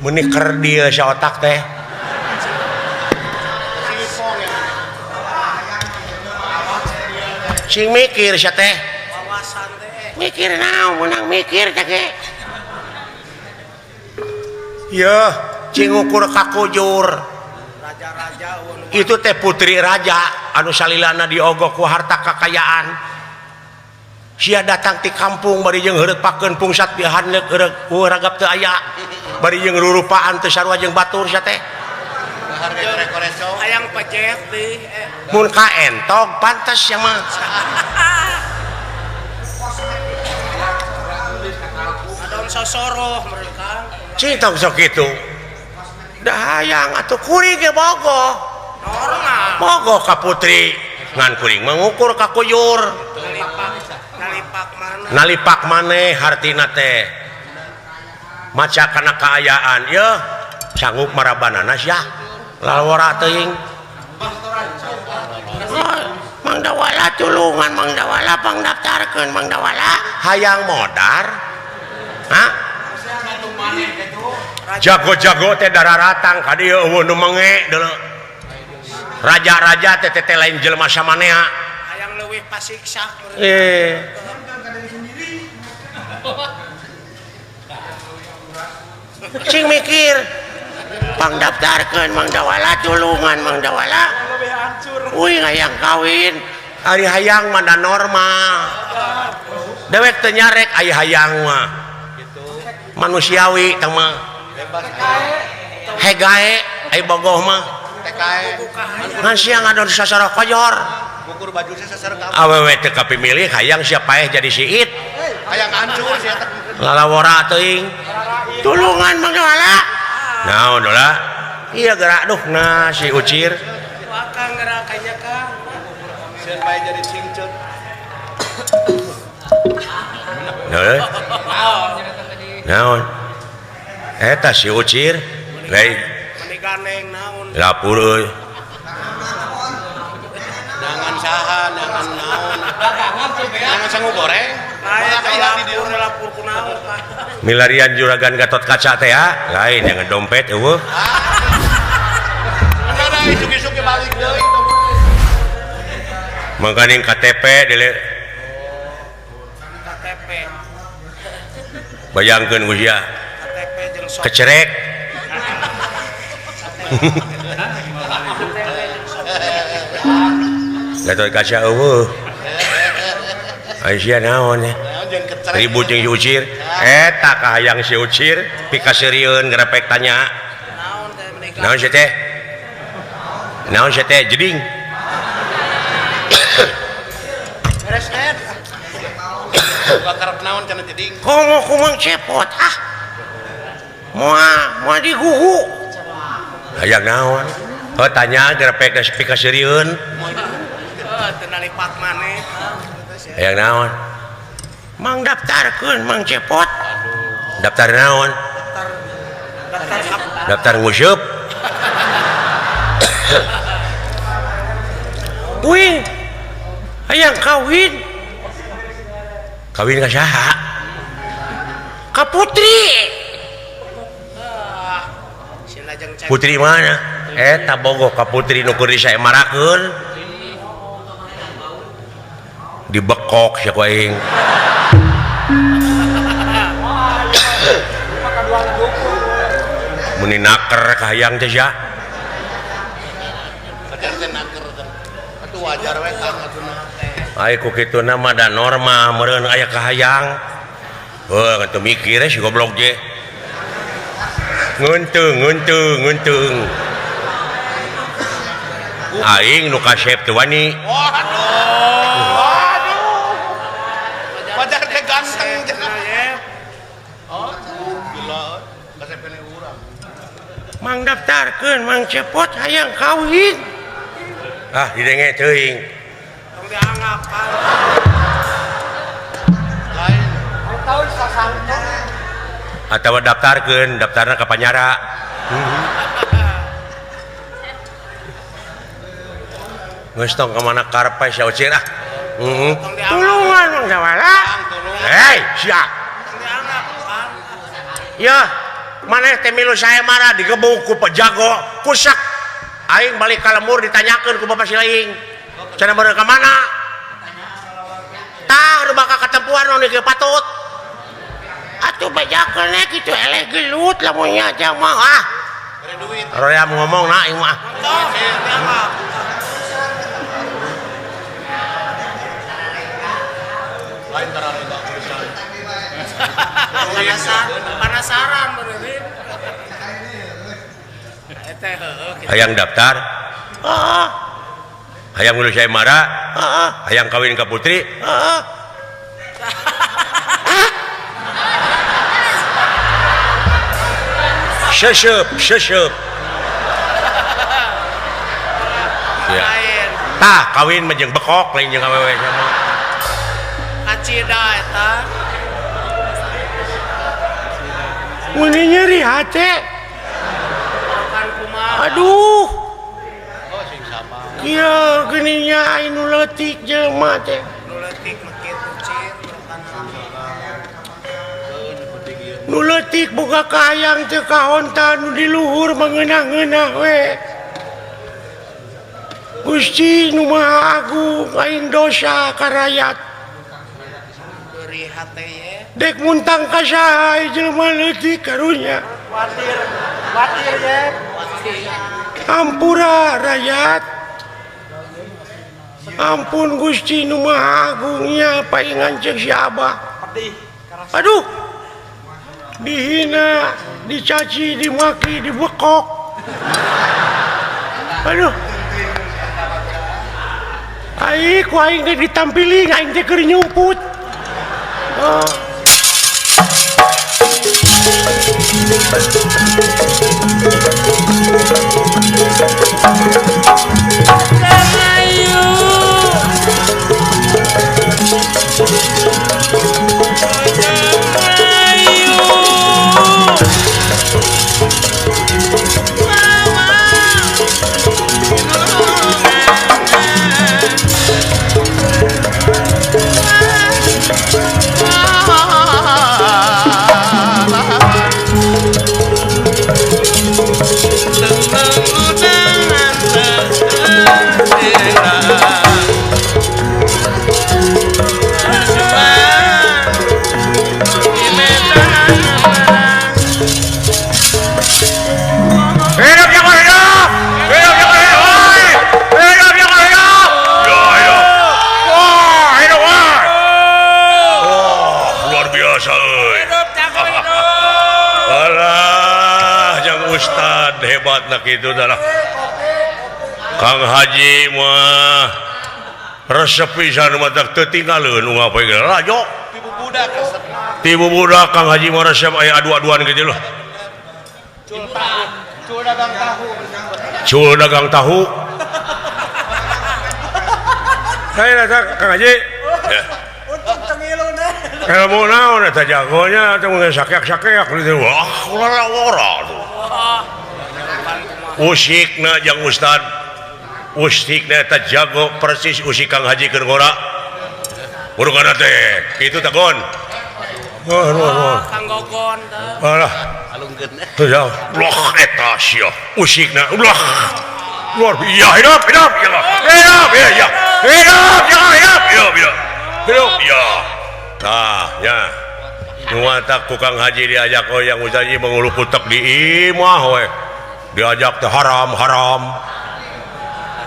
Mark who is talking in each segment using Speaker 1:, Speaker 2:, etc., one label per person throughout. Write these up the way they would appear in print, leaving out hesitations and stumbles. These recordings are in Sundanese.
Speaker 1: menih keur dieu sa otak teh sing mikir sia teh mikir naon menang mikir teh ge ya cing ukur kakujur raja-raja itu teh putri raja anu salilana diogok ku harta kakayaan sia datang ti kampung bari jeung heureut pakeun pungsat bihanneuk ragap teu aya bari jeung rurupaan teu sarua jeung batur sia teh hayang pajet deui mun ka entog pantes sia mah adon sosoroh mereka cintong sok kitu da hayang atuh kuring ge bogoh normal bogoh ka putri ngan kuring mengukur ka kuyur nalipak maneh hartina teh maca kana kaayaan ye sanggup marabanana sia lalawara teuing Mang Dawala tulungan Mang Dawala pangdaftarkeun Mang Dawala hayang modar ha jago-jago teh dararatang ka dieu eueuh nu menge deuleu raja-raja teh teh lain jelema samanea hayang leuwih pasiksa sing mikir pangdaftarkeun Mang Dawala tulungan Mang Dawala uing hayang kawin ari hayang mah da normal dewek teu nyarek aya hayang mah manusiawi tah mah hegae ai bogoh mah ngan sia ngadon sasara koyor ukur baju sasara awewe teu kapimilih hayang sia paeh jadi siit hayang hancur sia lalawara teuing tulungan Mang Dawala naon ulah iya gerak duh nah si Ucir akang gerak kanya Kang sieun bae jadi cingceut naon eta si Ucir lain meni ganeng naon lapur euy jangan saha jangan naon jangan sangu goreng lapur kunaon milarian juragan Gatot Kaca teh ya lain jangan dompet eueuh isuki-isuki balik deui mangkaning KTP dele KTP bayangkeun ku sia KTP jeung sok kecerek Gatot Kaca eueuh Aisyah naon ya ribut jeung si Ucir eta kahayang si Ucir pikasirieun ngrepek tanya naon sia teh naon sia teh jeding beres net bakarep naon cenah jeding komo kumang cepot ah moal digugu hayang naon heuh tanya ngrepek pikasirieun teu nalipak maneh hayang naon Mang daftarkeun Mang cepot daftar naon daftar ngusup wih hayang kawin ka saha ka putri putri mana eta bogoh ka putri nu keur disaemarakeun dibekok sia ku aing muni naker kahayang teh sia atuh wajar we Kang atuna ai ku kituna mah da normal meureun aya kahayang heuh atuh mikir si goblok je ngeunteung aing nu kasep teu wani wajar teh ganteng cenah Mang daftarkeun Mang cepot hayang kawin ah didenge teuing tong dianggap lain tahu sasangka atawa daftarkeun daftarna ka Panyara geus tong ka mana karepe sia Ucir ah tulungan Mang Dawala hei sia ya maneh teh milu saya marah digebuk ku pejago kusak aing balik ka lembur ditanyakeun ku bapak silaing cenah beuneu ka mana tah nu bakal katempuan nu geus patut atuh bejakeun kitu eleh gelut lamun nya aja mah ah royam ngomong na aing mah
Speaker 2: penasaran benerin
Speaker 1: hayang daftar hayang ngurus saya marah hayang kawin ke putri sesep ya tah kawin mah jeung bekok lain jeung awewe sama
Speaker 2: kacida eta
Speaker 1: Muni nyeri hati aduh iya geninya anu leutik jelema teh nu leutik boga kahayang teh kahonta nu di luhur mangeunah-ngeunah we Gusti nu Maha Agung aing dosa ka rakyat
Speaker 2: beri hate ye
Speaker 1: dek muntang ka saha jelema leutik karunya
Speaker 2: watir ye
Speaker 1: ampura rakyat ampun Gusti nu Maha Agungnya paingan cek si Abah aduh dihina dicaci dimaki dibekok aduh aing ku aing teh ditampili aing teh keur nyumput hebat nak itu adalah Kang Haji mah resep pisan mah tak tertinggalin ngapain gitu rajo tibu budak Kang Haji mah resep aya adu-aduan gitu loh cul dagang tahu saya datang Kang Haji ya ilmu naon eta jagonya teh mun sakeak-sakeak gitu wah ora tuh usikna jeung ustad usikna eta jago persis usik Kang Haji keur ngora urugana teh kitu tagon
Speaker 2: Kang Gogon
Speaker 1: alah alungkeun teh ya loh eta sia usikna ulah luar biasa hidup ya tah ya nuantak ku Kang Haji diajak yang Ustaz Haji mengulu kutek di imah we diajak teh haram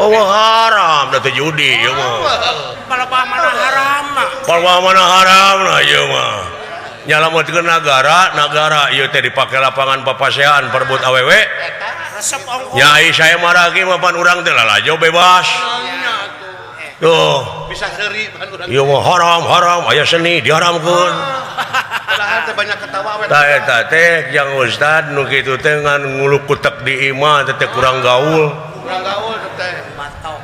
Speaker 1: oh haram da teh judi ieu mah
Speaker 2: palebah mana
Speaker 1: haram nah ieu mah nyalametkeun negara ieu teh dipake lapangan papasean perebut awewe
Speaker 2: resep ongkos
Speaker 1: nyai saya marah ge mah pan urang teh lalajo bebas tuh
Speaker 2: bisa seuri pan urang
Speaker 1: ieu mah haram aya seni diharamkeun
Speaker 2: teh banyak ketawa we
Speaker 1: tah eta teh yang ustad nu kitu teh ngan ngulu kutek di imah teh kurang gaul
Speaker 2: teh batok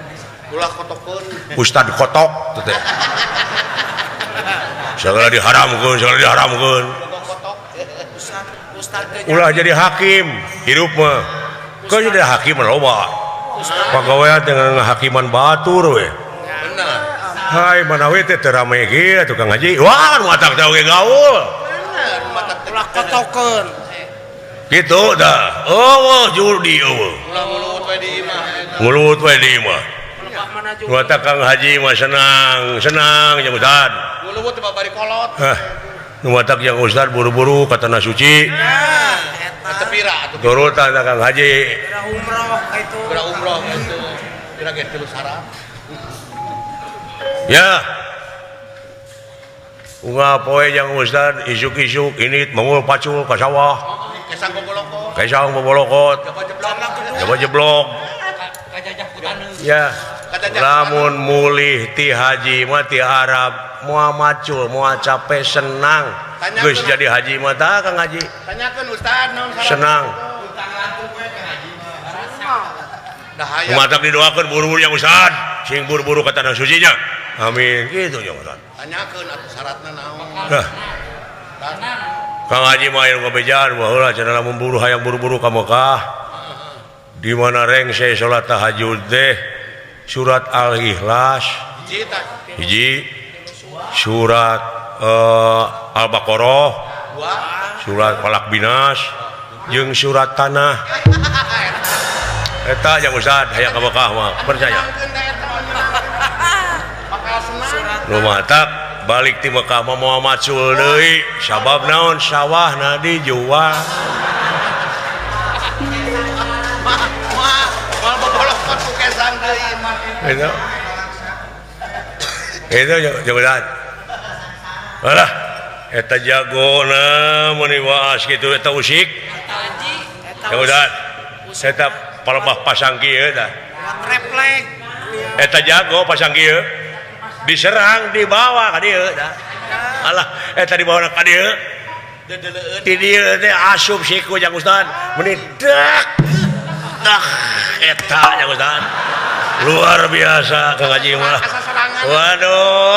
Speaker 2: ulah kotokeun
Speaker 1: ustad kotok teh segala diharamkeun ulah jadi hakim hidup mah kau jadi hakim loba pagawean dengan hakiman batur we
Speaker 2: bener
Speaker 1: hai manawi teh terame ge atuh Kang Haji wah matak teh oge gaul
Speaker 2: ulah kotokeun
Speaker 1: gitu dah judi mulut we di imah Wata Kang Haji mah senang yang Ustad
Speaker 2: mulut teh bari kolot
Speaker 1: numatak yang Ustad buru-buru ka tanah suci
Speaker 2: tepira
Speaker 1: turut Kang Haji
Speaker 2: kira umroh itu kira ge 3 sarap
Speaker 1: ya unggah poe yang Ustad isuk-isuk ini mangul pacul ka sawah Kaisang bobolokot coba jeblok ya lamun mulih ti haji mah ti Arab moal macul moal capek senang geus jadi haji mah tah Kang Haji
Speaker 2: tanyakeun Ustad naon syarat
Speaker 1: senang Matak didoakeun buru-buru yang Ustad sing buru-buru ka tanah sucinya amin gitu nya Ustad
Speaker 2: tanyakeun atuh syaratna naon
Speaker 1: Kang Haji mah anu ngabejaan baheula cenah lamun buru hayang buru-buru ka Mekah di mana rengse salat tahajud teh surat Al-Ikhlas hiji surat Al-Baqarah surat Falaq Binas jeung surat Tanah eta yang Ustad hayang ka Mekah mah percaya lumatak balik ti Mekah mah moal macul deui sabab naon sawahna dijual itu jagoan alah eta jagona mun waas kitu eta usik jagoan eta palebah pasang kieu tah eta jago pasang kieu diserang dibawa ka dieu tah alah eta dibawa ka dieu ti dieu teh asup siku Jang Ustad meni dak eta Jang Ustad luar biasa Kang Haji mah waduh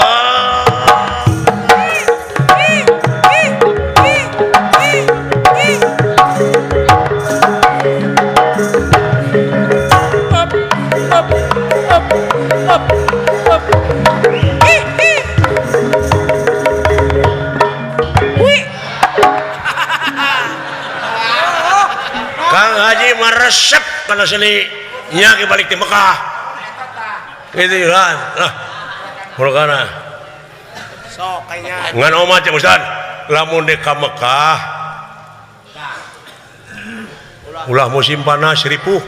Speaker 1: Kang Haji meresep kana seni nya ke balik di Mekah gitu kan mulakana sok kayaknya ngan omat ya Ustad lamun di ka Mekah ulah musim panas ripuh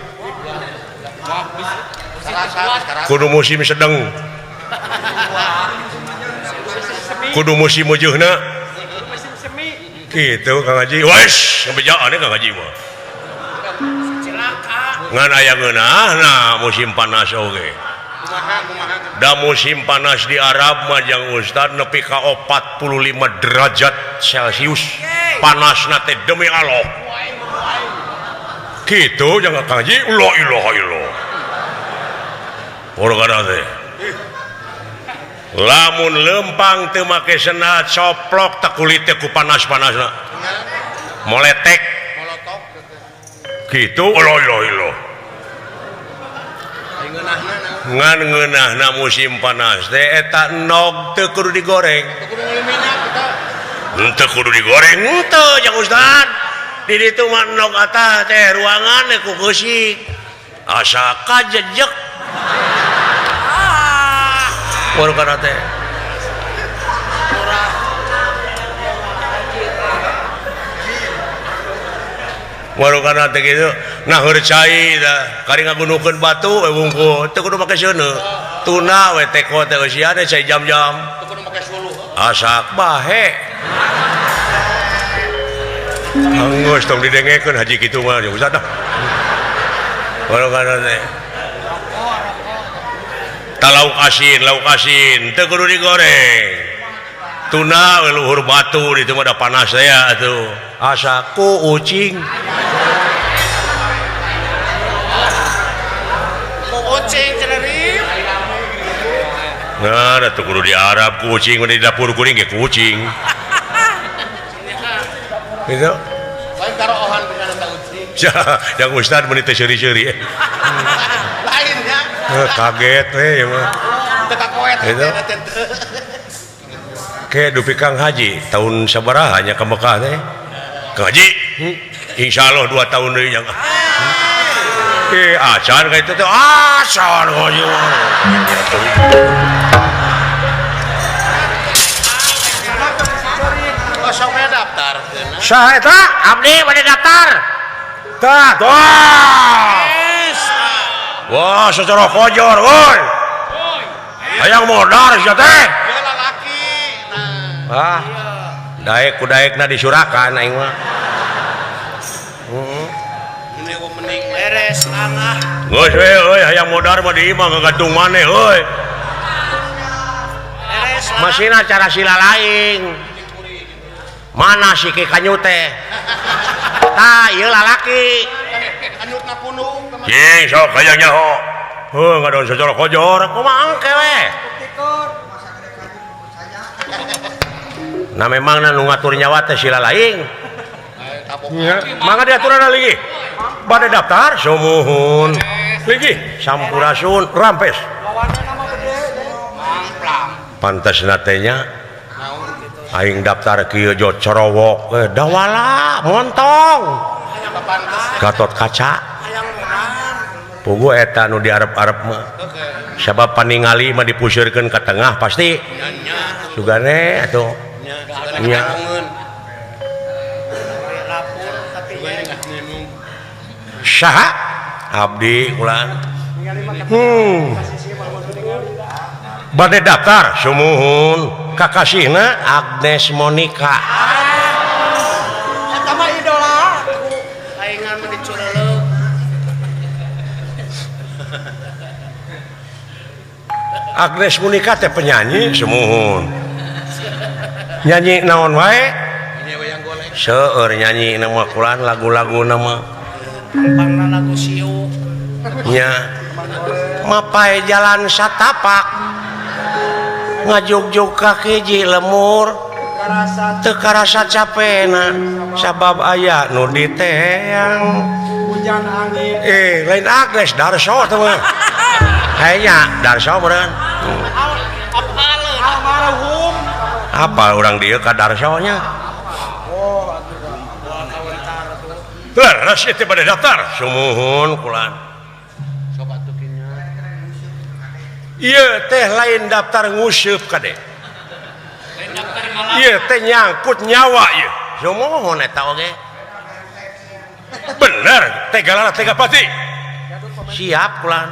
Speaker 1: kudu musim sedang kudu musim ujeuhna gitu Kang Haji wes ngebejaan Kang Haji mah ngan aya ngeunahna musim panas oge da musim panas di Arab mah Jang Ustad nepi ka 45 derajat Celcius panasna teh demi Allah kitu Jang Kang Haji la ilaha illallah urang teh lamun lempang teu make senat coplok teh kulit teh ku panas-panasna moletek gitu la ilaha illallah ngan ngeunahna musim panas teh eta nog teu kudu digoreng teu kudu digoreng teu Jang Ustad di ditu mah nog atah teh ruangan ku keusik asa kajejek urang teh warungana teh kitu nah heur cai da kari ngagunukeun batu we wungkul teu kudu make seuneu tuna we teko teh eusian cai jam-jam teu kudu make suluh asak bahe anggus tong didengekeun haji kitu mah ya Ustad dah warungana teh lauk asin teu kudu digoreng tuna we luhur batu di teu mah da panas aya atuh asa ku ucing nah, tuh kudu di Arab kucing, di dapur kuring ke kucing. Gitu.
Speaker 2: Lain karohan dengan ada kucing.
Speaker 1: Yang Ustad menit seri-seri.
Speaker 2: Lain ya.
Speaker 1: Kaget ya mah.
Speaker 2: Teka koet. Gitu.
Speaker 1: Kayak dupi Kang Haji tahun sabaraha nya ka Mekah teh. Kang Haji. Insya Allah 2 tahun deui yang acan kayak itu tuh acan ngoyo
Speaker 2: Kosong daftar.
Speaker 1: saha eta abdi bade daftar tah tuh wah secara kojor woi hayang modar sia teh
Speaker 2: Dia lalaki. Nah,
Speaker 1: daek ku daekna disurakan aing mah
Speaker 2: ini gua mending beres langah.
Speaker 1: geus we euy hayang modar mah di imah ngagantung maneh euy
Speaker 2: Beres
Speaker 1: masina cara sila lain mana si Ki Kanyu teh tah ieu lalaki
Speaker 2: Anyutna punung.
Speaker 1: jeung sok hayang nyaho heuh ngadon secara kojor kumaha engke we nah memang nu ngatur nyawa teh sila lain nya mangga diaturan lagi bade daftar sumuhun lagi sampurasun rampes pantasna teh nya aing daftar kieu jo corowok dawala montong Gatot Kaca pugu eta nu diarep-arep mah sabab paningali mah dipusirkeun ka tengah pasti sugane atuh nya saha abdi ulang bade daftar sumuhun kakasihna Agnes Monica
Speaker 2: Eta mah idola. Saingan mah dicureuleuh.
Speaker 1: Agnes Monica teh penyanyi sumuhun nyanyi naon wae
Speaker 2: Ini wayang golek.
Speaker 1: seueur nyanyi nama kulan lagu-lagu nama
Speaker 2: Pangna lagu siu.
Speaker 1: nya mapai jalan satapak ngajuk-juk kaki ji lemur teu karasa capena sabab aya nu diteang
Speaker 2: Hujan angin.
Speaker 1: lain Agnes Darso teh mah kayaknya Darso beureun
Speaker 2: Almarhum.
Speaker 1: apa orang dia ka Darso nya leres itu pada daftar sumuhun kulan
Speaker 2: Coba tukinya.
Speaker 1: iya teh lain daftar nguseup kade iya teh nyangkut nyawa ieu sumuhun eta oge bener teh galana teh pati siap kulan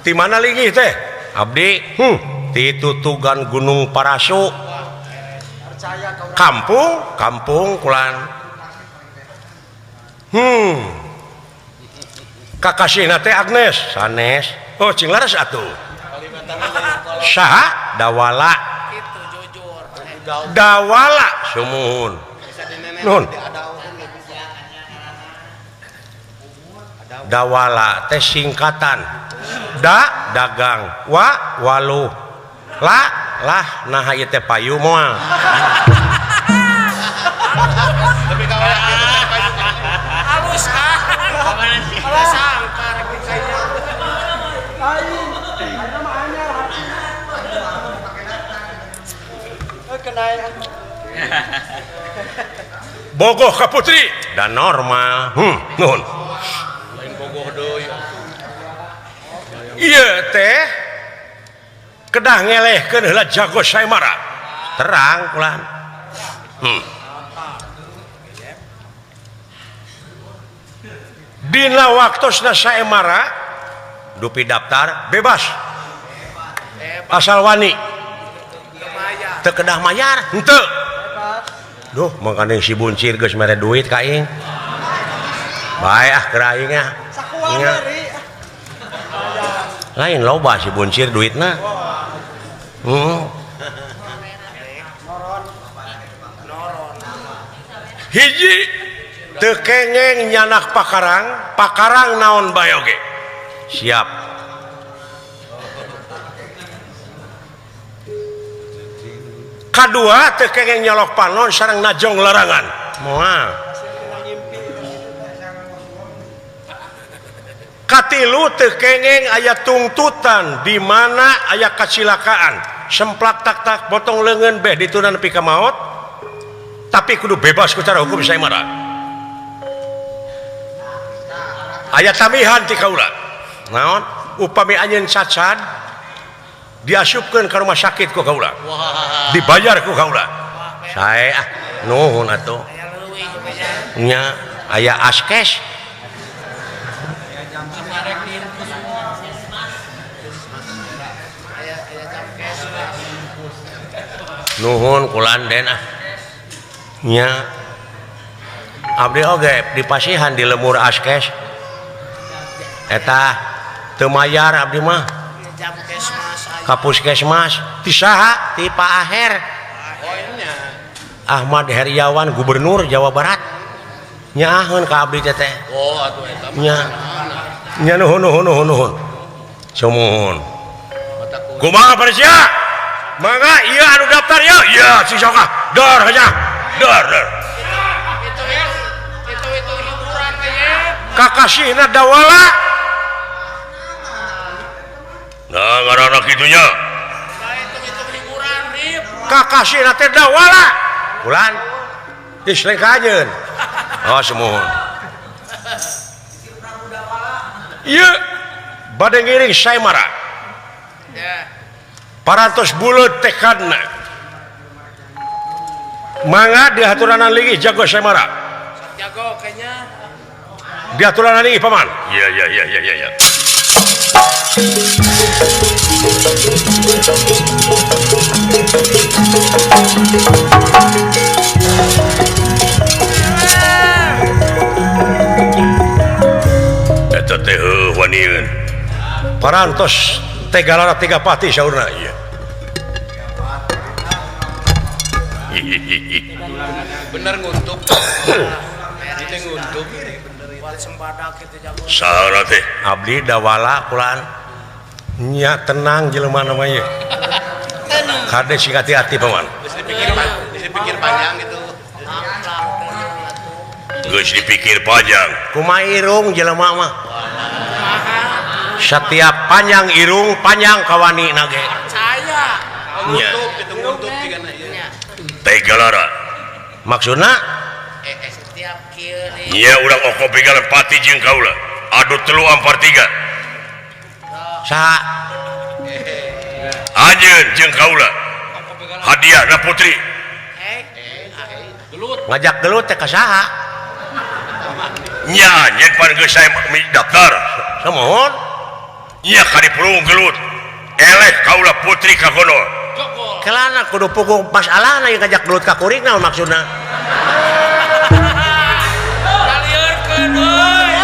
Speaker 1: di mana lagi teh abdi di Tutugan Gunung Parasu kampung kulan kakasihna teh Agnes sanes oh cing laras atuh saha dawala
Speaker 2: Itu jujur.
Speaker 1: dawala sumuhun nun dawala teh singkatan dagang waluh lah nah ieu teh payu moal
Speaker 2: Tapi kawan kita kayu. Halus ah. Ala sangkar kayaknya.
Speaker 1: bogoh ka putri dan normal nun
Speaker 2: Lain bogoh deui.
Speaker 1: ieu teh kedah ngelehkeun heula jago saemara terang kulan dina waktosna saemara dupi daftar bebas asal wani teu kedah mayar henteu duh makanya si buncir geus mere duit ka aing bae ah keur aing ah lain loba si buncir duitna hiji teu kengeng nyanak pakarang naon bae oge siap kadua teu kengeng nyolok panon sareng najong larangan moal katilu teu kengeng aya tungtutan di mana aya kecelakaan semplak tak potong leungeun beh ditunan nepi ka maot tapi kudu bebas secara hukum saya marah aya tamihan ti kaula naon upami anjeun cacat diasupkeun ka rumah sakit ku kaula dibayar ku kaula saya nuhun atuh nya aya askes nuhun kulanden nya abdi oge dipasihan di lemur askes eta teu mayar abdi mah ka puskesmas ti saha ti Pak Aher Ahmad Heriawan Gubernur Jawa Barat nyaahun ka abdi teh
Speaker 2: atuh eta
Speaker 1: nya nuhun sumuhun kumaha Parsia mangga iya anu daftar ya iya si soka dar aja dar
Speaker 2: itu hiburan kayaknya
Speaker 1: kakasihna dawala nah ngaranna kitunya
Speaker 2: itu hiburan rip
Speaker 1: kakasihna teh dawala bulan geus lengkajeun oh semuhun ieu bade ngiring saemara
Speaker 2: ya
Speaker 1: parantos buleut tekadna mangga diaturanan lagi jago saemara
Speaker 2: jago kayaknya
Speaker 1: diaturanan lagi paman iya eta teh wanieun parantos tegalana tiga pati saurna ieu
Speaker 2: bener nguntup itu nguntup buat sembadak itu jago
Speaker 1: saha teh abdi dawala kulaan nya tenang jelema namanya kade sing hati-hati paman
Speaker 2: dipikir panjang gitu
Speaker 1: geus dipikir panjang kumaha irung jelema mah setiap panjang irung panjang kawani nage
Speaker 2: saya
Speaker 1: nguntup
Speaker 2: itu nguntup tigana ieu
Speaker 1: tegalara maksudna
Speaker 2: setiap kiri
Speaker 1: nya urang oko begalan pati jeung kaula adu telu ampar tiga saha anjeun jeung kaula hadiahna putri
Speaker 2: gelut
Speaker 1: ngajak gelut teh ka saha nya nyen pan geus sae daftar samohon nya ka dipulung gelut eleh kaula putri ka kono
Speaker 2: jokol
Speaker 1: kelana kudu pukul masalahna yang ngajak gelut ka kuring naon maksudna
Speaker 2: kalieurkeun euy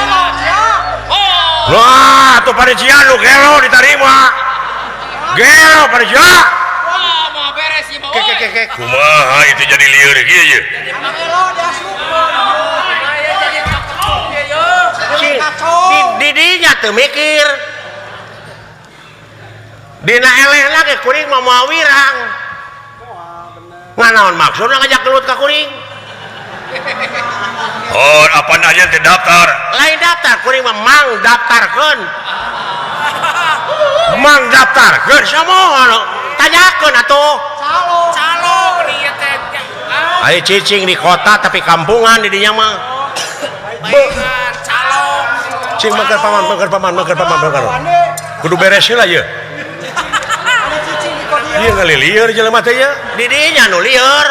Speaker 1: wah tuh Parisia lu gelo diterima gelo Parisia
Speaker 2: wah mau beres sih mau
Speaker 1: kumaha itu jadi lieur kieu ye di dinya teu mikir dina eleh lagi kuring mah moal wirang nganaon maksudna ngajak gelut ka kuring oh apa nanya teh daftar lain daftar kuring mah mang daftarkeun mang daftarkeun samohon tanyakeun atuh
Speaker 2: calo dia teh
Speaker 1: aya cicing di kota tapi kampungan di dinya mah
Speaker 2: bayangan calo
Speaker 1: cing makan paman kudu beres heula ye ieu ngalilieur jelema teh ye di dinya nu lieur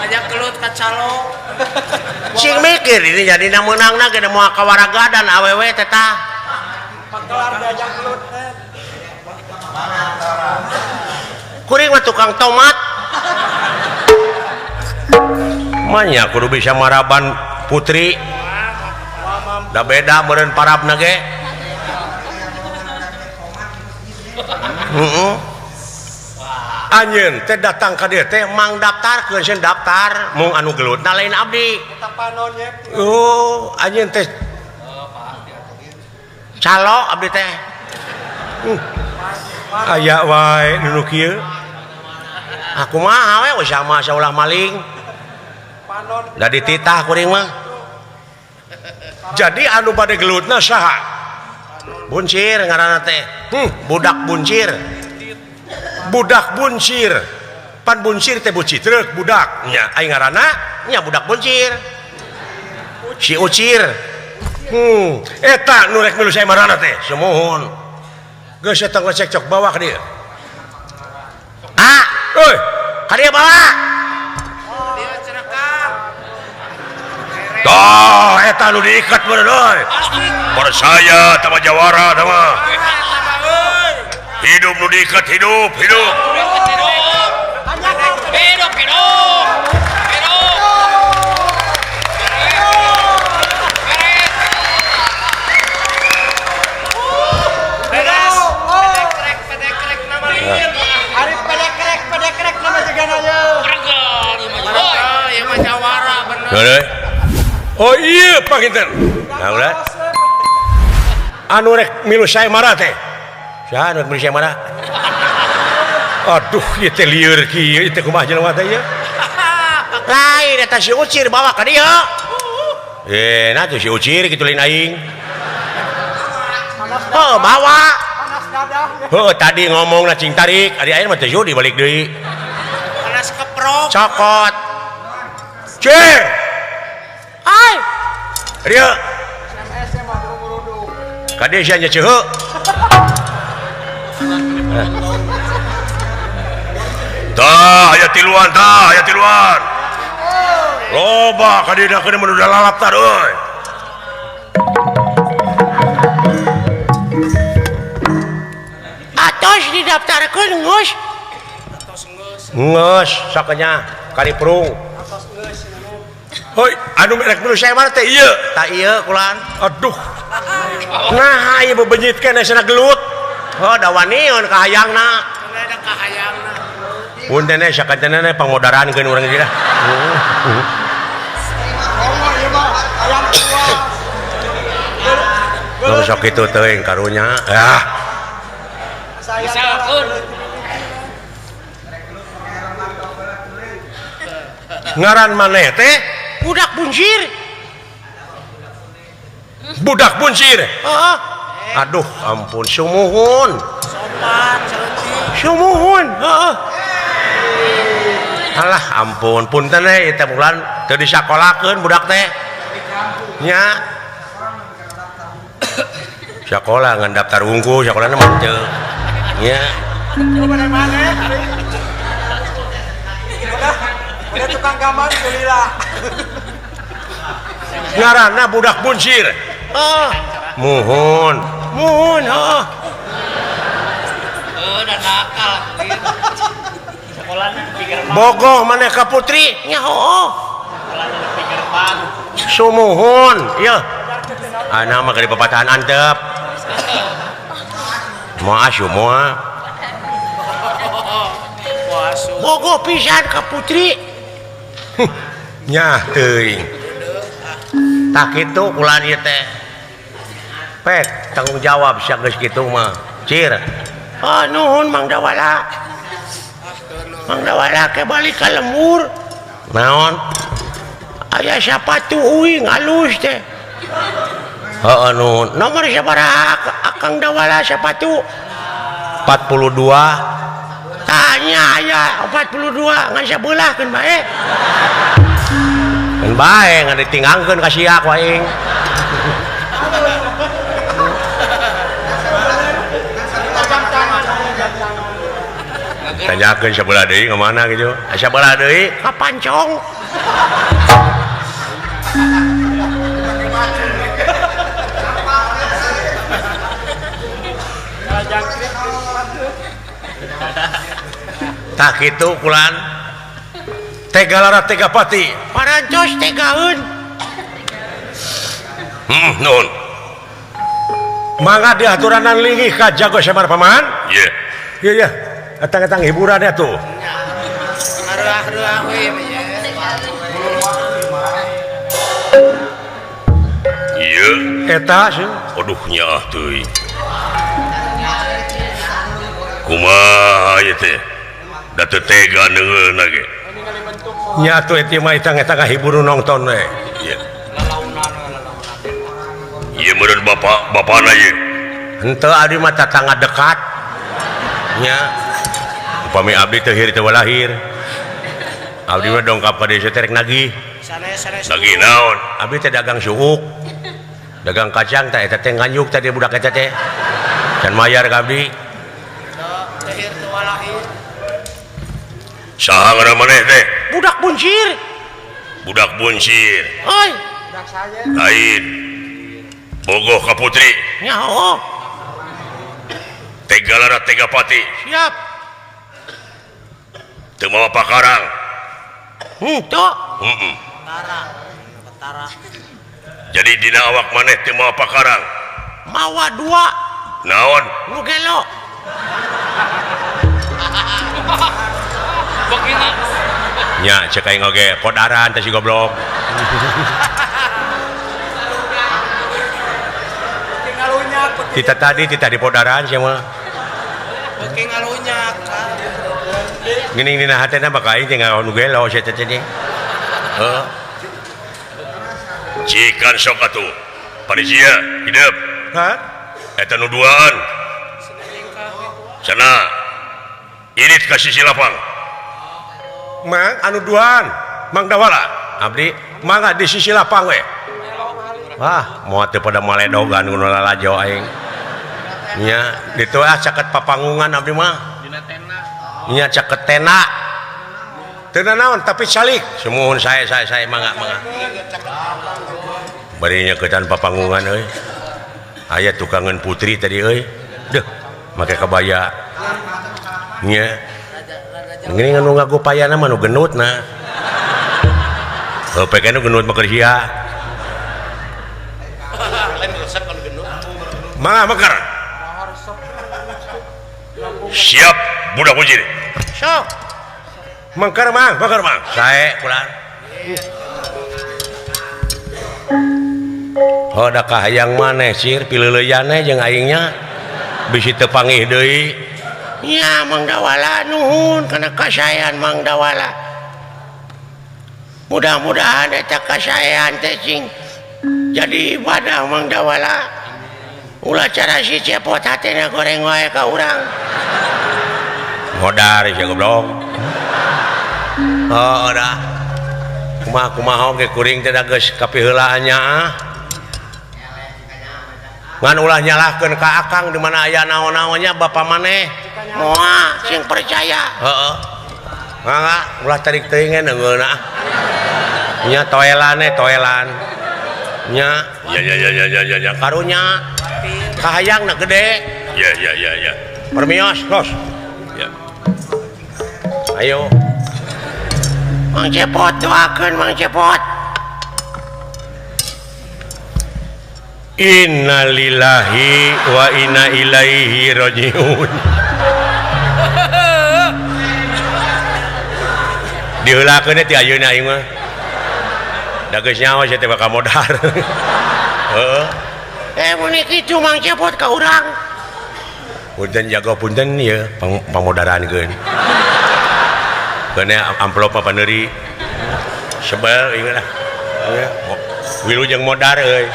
Speaker 2: ngajak gelut ka calo
Speaker 1: cing mikir ini jadi menangna ge moal kawaragadan awewe teh tah
Speaker 2: pakelar diajak gelut teh
Speaker 1: kuring mah tukang tomat manya kudu bisa maraban putri da beda meureun parabna ge anjeun teh datang ka dieu teh mang daftarkeun sieun daftar mung anu gelutna lain abdi
Speaker 2: kita panonnya
Speaker 1: oh anjeun teh calo abdi teh aya wae nu kieu aku mah we sama saulah maling da dititah kuring mah jadi anu bade gelutna saha buncir ngaranna teh budak buncir pan buncir teh buci truk budak nya aing ngaranna nya budak buncir si ucir eta nu rek milu saya marana teh semohon geus eta ngecek cok bawa ka dieu euy ka dieu bawa tah eta nu diikat meureun euy percaya tama jawara tama hidup nu diikat hidup oh iya Pak Kinten nah udah anu rek milu saya marah teh siapa anu rek milu saya marah aduh ieu teh lieur kieu ieu teh kumaha jelema teh ieu lain eta si ucir bawa ka dieu nah tuh si ucir kitu lain aing bawa tadi ngomong cing tarik ari ayeuna mah teh judi balik deui panas keprok cokot cing ai dia kade sia nya ceuheu tah aya tiluan loba kadina kena menu lalap tar euy atos didaftarkeun geus sakenya kariprung hoi anu rek milu saya mah teh ieu tah ieu kulan aduh nah ieu bebenyitkeun cenah gelut dawaniun kahayangna ada kahayangna punten sakantena pangodarankeun urang ieu dah sok kitu teuing karunya ngaran maneh teh budak buncir aduh ampun sumuhun alah ampun punten teh bulan teu disakolakeun budak teh nya sakola ngan daftar unggul sakolana mah teu nya udah tukang gambar kulila ngaranna budak buncir muhun dan nakal sekolahnya pikir bogoh maneh ka putri nya sekolahnya pikir pan sumuhun ieu ana mah di pepatahan antep moal moal bogoh pisan ka putri nya teuing tak kitu ulah ieu teh pek tanggung jawab sia geus kitu mah cir nuhun Mang Dawala ke balik ka lembur naon aya sapatu uing halus teh nuhun nomor sabaraha Akang Dawala sapatu 42 tanya aya 42 ngan sabelah kan bae ngan ditingangkeun ka sia ku aing tanyakeun sabelah deui ka mana gitu sabelah deui ka Pancong tak kitu kulan tega lara tega pati parancos tegaeun nun mangga diaturanan linggih ka jago samar paman iya atang-atang hiburan ya tuh iya eta sih aduh nya teuing kumaha ieu teh da teu tega neungeun ge nya atuh eta mah eta ngahibur nonton we ieu meureun bapana ieu henteu abdi mah tatangga dekat nya upami abdi teu hir teu lahir abdi mah dongkap ka desa teh rek nagih nagih naon abdi teh dagang suuk dagang kacang teh eta teh nganyuk teh budak eta teh can mayar ka abdi
Speaker 2: lahir teu lahir
Speaker 1: saha ngaranna maneh teh
Speaker 2: budak buncir
Speaker 1: oi
Speaker 2: budak saya
Speaker 1: lain bogoh ka putri
Speaker 2: nyaho
Speaker 1: tega lara tega pati
Speaker 2: siap
Speaker 1: teu mawa pakarang
Speaker 2: henteu
Speaker 1: heeh
Speaker 2: ketara
Speaker 1: jadi dina awak maneh teu mawa pakarang
Speaker 2: mawa 2
Speaker 1: naon
Speaker 2: nu gelo
Speaker 1: nya cek aing oge podaran teh si goblok Tita tadi podaran sia mah
Speaker 2: oke ngalunyak
Speaker 1: geuning dina hatena maka aing teh ngaon gelo sia teh teh heeh cikan sok atuh panitia hidup
Speaker 3: ha
Speaker 1: eta nu duaan cenah irit ka sisi lapang
Speaker 3: mang anu duaan mang dawala
Speaker 1: abdi
Speaker 3: mangga di sisi lapang we
Speaker 1: wah moal teu pada maledogan nu lalajo aing nya ditu caket papangungan abdi mah
Speaker 2: dina tenda
Speaker 1: nya caket tena
Speaker 3: teu naon tapi calik
Speaker 1: semuhun saya mangga bari nyaketan papangungan euy aya tukangan putri tadi euy deuh make kabaya nya ngeuning anu ngagopayana mah nu genutna heupe kana genut mah keur sia
Speaker 3: mangga mekar
Speaker 1: siap budak bujir
Speaker 2: sok
Speaker 3: mekar mang
Speaker 1: sae kulan hoda kahayang maneh sir pileuleuyana jeung aingnya bisi teu panggih deui
Speaker 2: nya Mang Dawala nuhun kana kasayan Mang Dawala mudah-mudahan eta kasayan teh cing jadi ibadah Mang Dawala ulah cara si cepot hatena goreng wae ka urang
Speaker 1: modar sia goblok oh dah kumaha oge kuring teh da geus kapiheulaannya ngan ulah nyalahkeun ka akang di mana aya naon-naonnya bapa maneh
Speaker 2: moal sing percaya
Speaker 1: heeh mangga ulah tarik teuing ngeungeuna nya toelan nya ya karunya kahayangna gede ya permios los ya ayo
Speaker 2: Mang Cepot doakeun Mang Cepot
Speaker 1: innalillahi wa inna ilaihi rajiun diheulakeun ti ayeuna aing mah da geus nyawa sia teh bakal modar heeh
Speaker 2: muni kitu Mang Cepot ka urang
Speaker 1: punten jaga punten ieu pamodarankeun keuna amplop mah paneuri sebel ingat lah wilujeng modar euy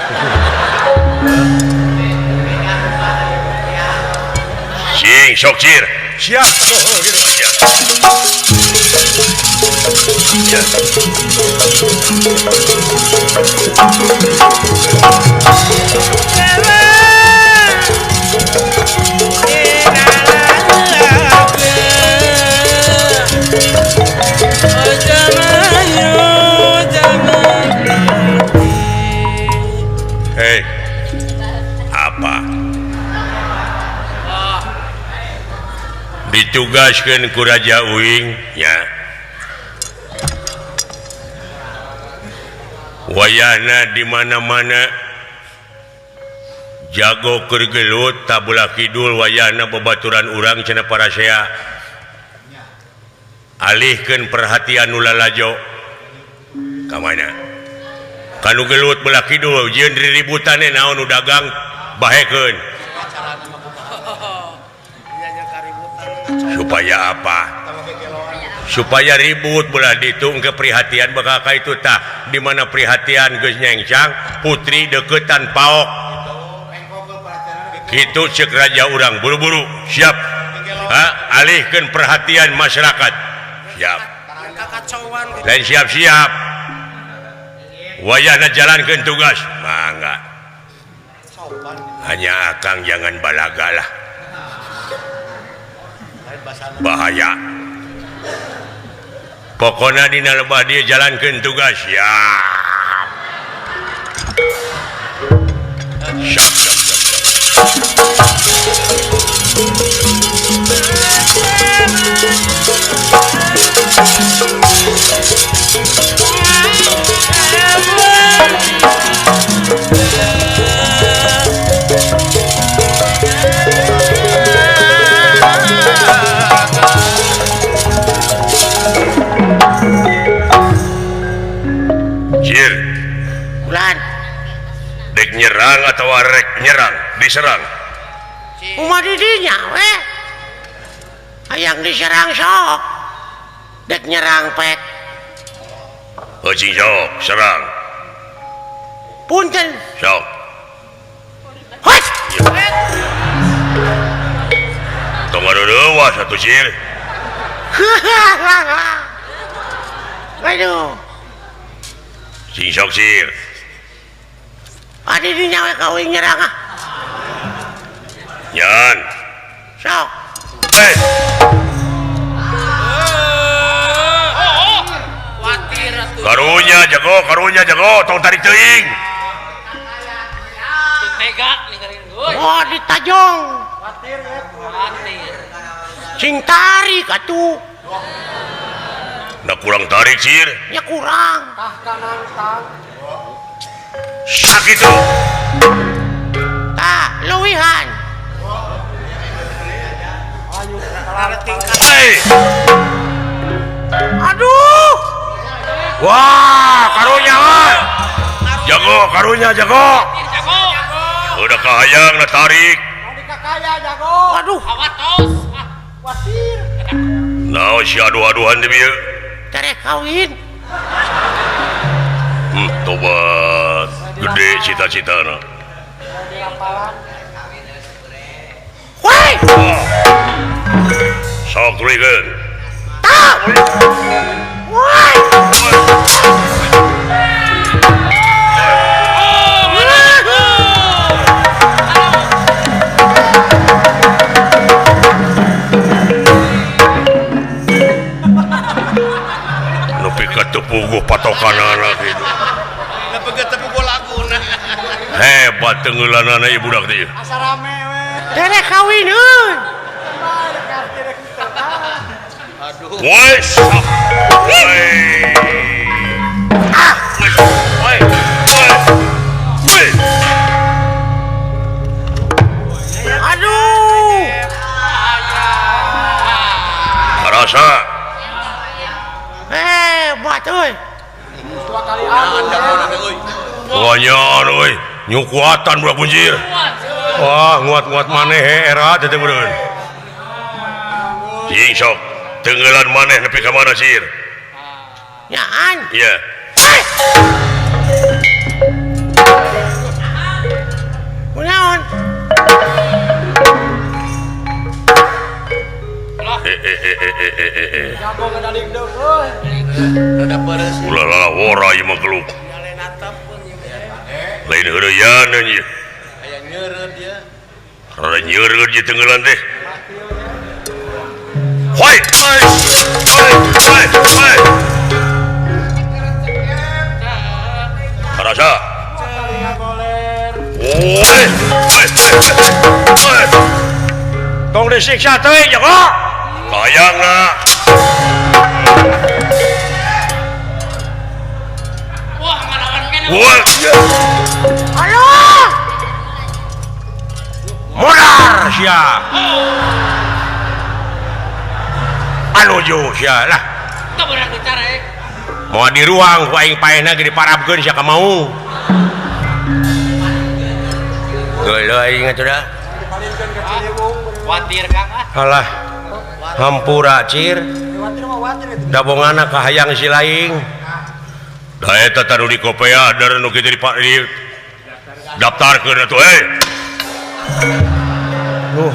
Speaker 1: cing sok cir
Speaker 3: siap
Speaker 1: hei apa ditugaskeun ku Raja Uing nya wayahna di mana-mana jago keur gelut tabula kidul wayahna babaturan urang cenah parasea alihkeun perhatian nu lalajo ka mana kanu gelut belah kidul jeung riributanna naon nu dagang bahekeun supaya apa supaya ribut belah ditung ke perhatian bakal ka itu tah di mana perhatian geus nyengsang putri deketan paok kitu ceuk raja urang buru-buru siap alihkan perhatian masyarakat. Siap. Dan siap-siap wayahna jalankan tugas. Mangga. Hanya akang jangan balagalah. Bahaya. Pokoknya dina lebah dia jalankan tugas. Siap. Siap, siap, siap, Cir,
Speaker 2: bulan
Speaker 1: dek nyerang atau rek nyerang, diserang.
Speaker 2: umat didinya weh hayang diserang sok dek nyerang pek
Speaker 1: Cing sok, serang.
Speaker 2: punten
Speaker 1: Sok.
Speaker 2: hoi
Speaker 1: Tong ada dewa satu cir.
Speaker 2: aduh
Speaker 1: Cing sok cir.
Speaker 2: adi dinya we kawin nyerang ah
Speaker 1: Nyan.
Speaker 2: sok
Speaker 1: Eh, karunya jago, tong tarik teuing.
Speaker 2: oh ditajong sing tarik atuh
Speaker 1: Nggak kurang tarik cir.
Speaker 2: nya kurang
Speaker 1: Sakit tuh.
Speaker 2: tah leuwihan
Speaker 1: Hei.
Speaker 2: aduh
Speaker 1: Wah, karunya mah. Jago, karunya jago. Udah kahayang na tarik.
Speaker 2: aduh
Speaker 1: Nah, si aduh-aduhan deh bieu.
Speaker 2: terek kawin
Speaker 1: Tobat gede cita-citana.
Speaker 2: woi
Speaker 1: Sok tulikeun.
Speaker 2: tah woi
Speaker 1: Nepi ka teu puguh patokanana kitu. Hebat tengeulanana ieu budak teh.
Speaker 2: terek kawinun
Speaker 1: Woi, sok. Woi. Woi. Woi.
Speaker 2: aduh
Speaker 1: Rasa
Speaker 2: hebat euy
Speaker 1: Wanyan euy, nyukuatan budak punjir.
Speaker 3: Wah, nguat-nguat maneh era teh beureun.
Speaker 1: Cing sok, tenggelan maneh nepi ka mana sir?
Speaker 2: nyaan
Speaker 1: Iya.
Speaker 2: kunaon
Speaker 1: Ulah lah wora ieu mah geluk. Lain heureyan ieu. Rada nyeureud ieu tenggelan teh. Hoi, hoi. Hoi, hoi, hoi. Rasa. Woi, woi, woi.
Speaker 3: Tong disiksa teuing jago.
Speaker 1: Bayangna. Woi.
Speaker 2: aduh
Speaker 3: Modar sia. Anuju sia lah. Mau di ruang ku aing paehna ge diparabkeun sia ka mau. Geuleuh aing atuh dah. Alah. Hampura cir. Dabongana ka hayang si laing.
Speaker 1: Da eta tanu di kopea ada nu kitu di daftarkeun atuh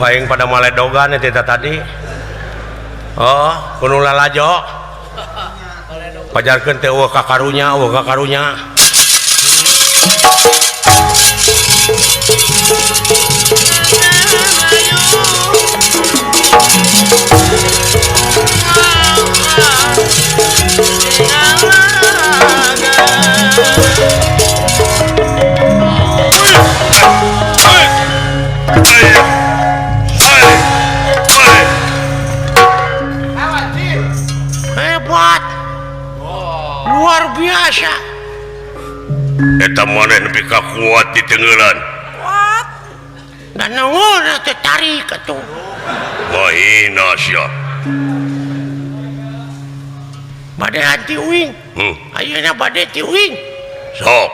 Speaker 3: Aing pada maledogan eta tadi.
Speaker 1: Oh kudu lalajo pajarkeun teh eueuh ka karunya
Speaker 2: hebat luar biasa
Speaker 3: eta maneh nepi ka kuat di tengeulan
Speaker 2: dan nangona teh tarik atuh
Speaker 3: mahina sia
Speaker 2: bade hati uing ayeuna bade ti uing
Speaker 3: sok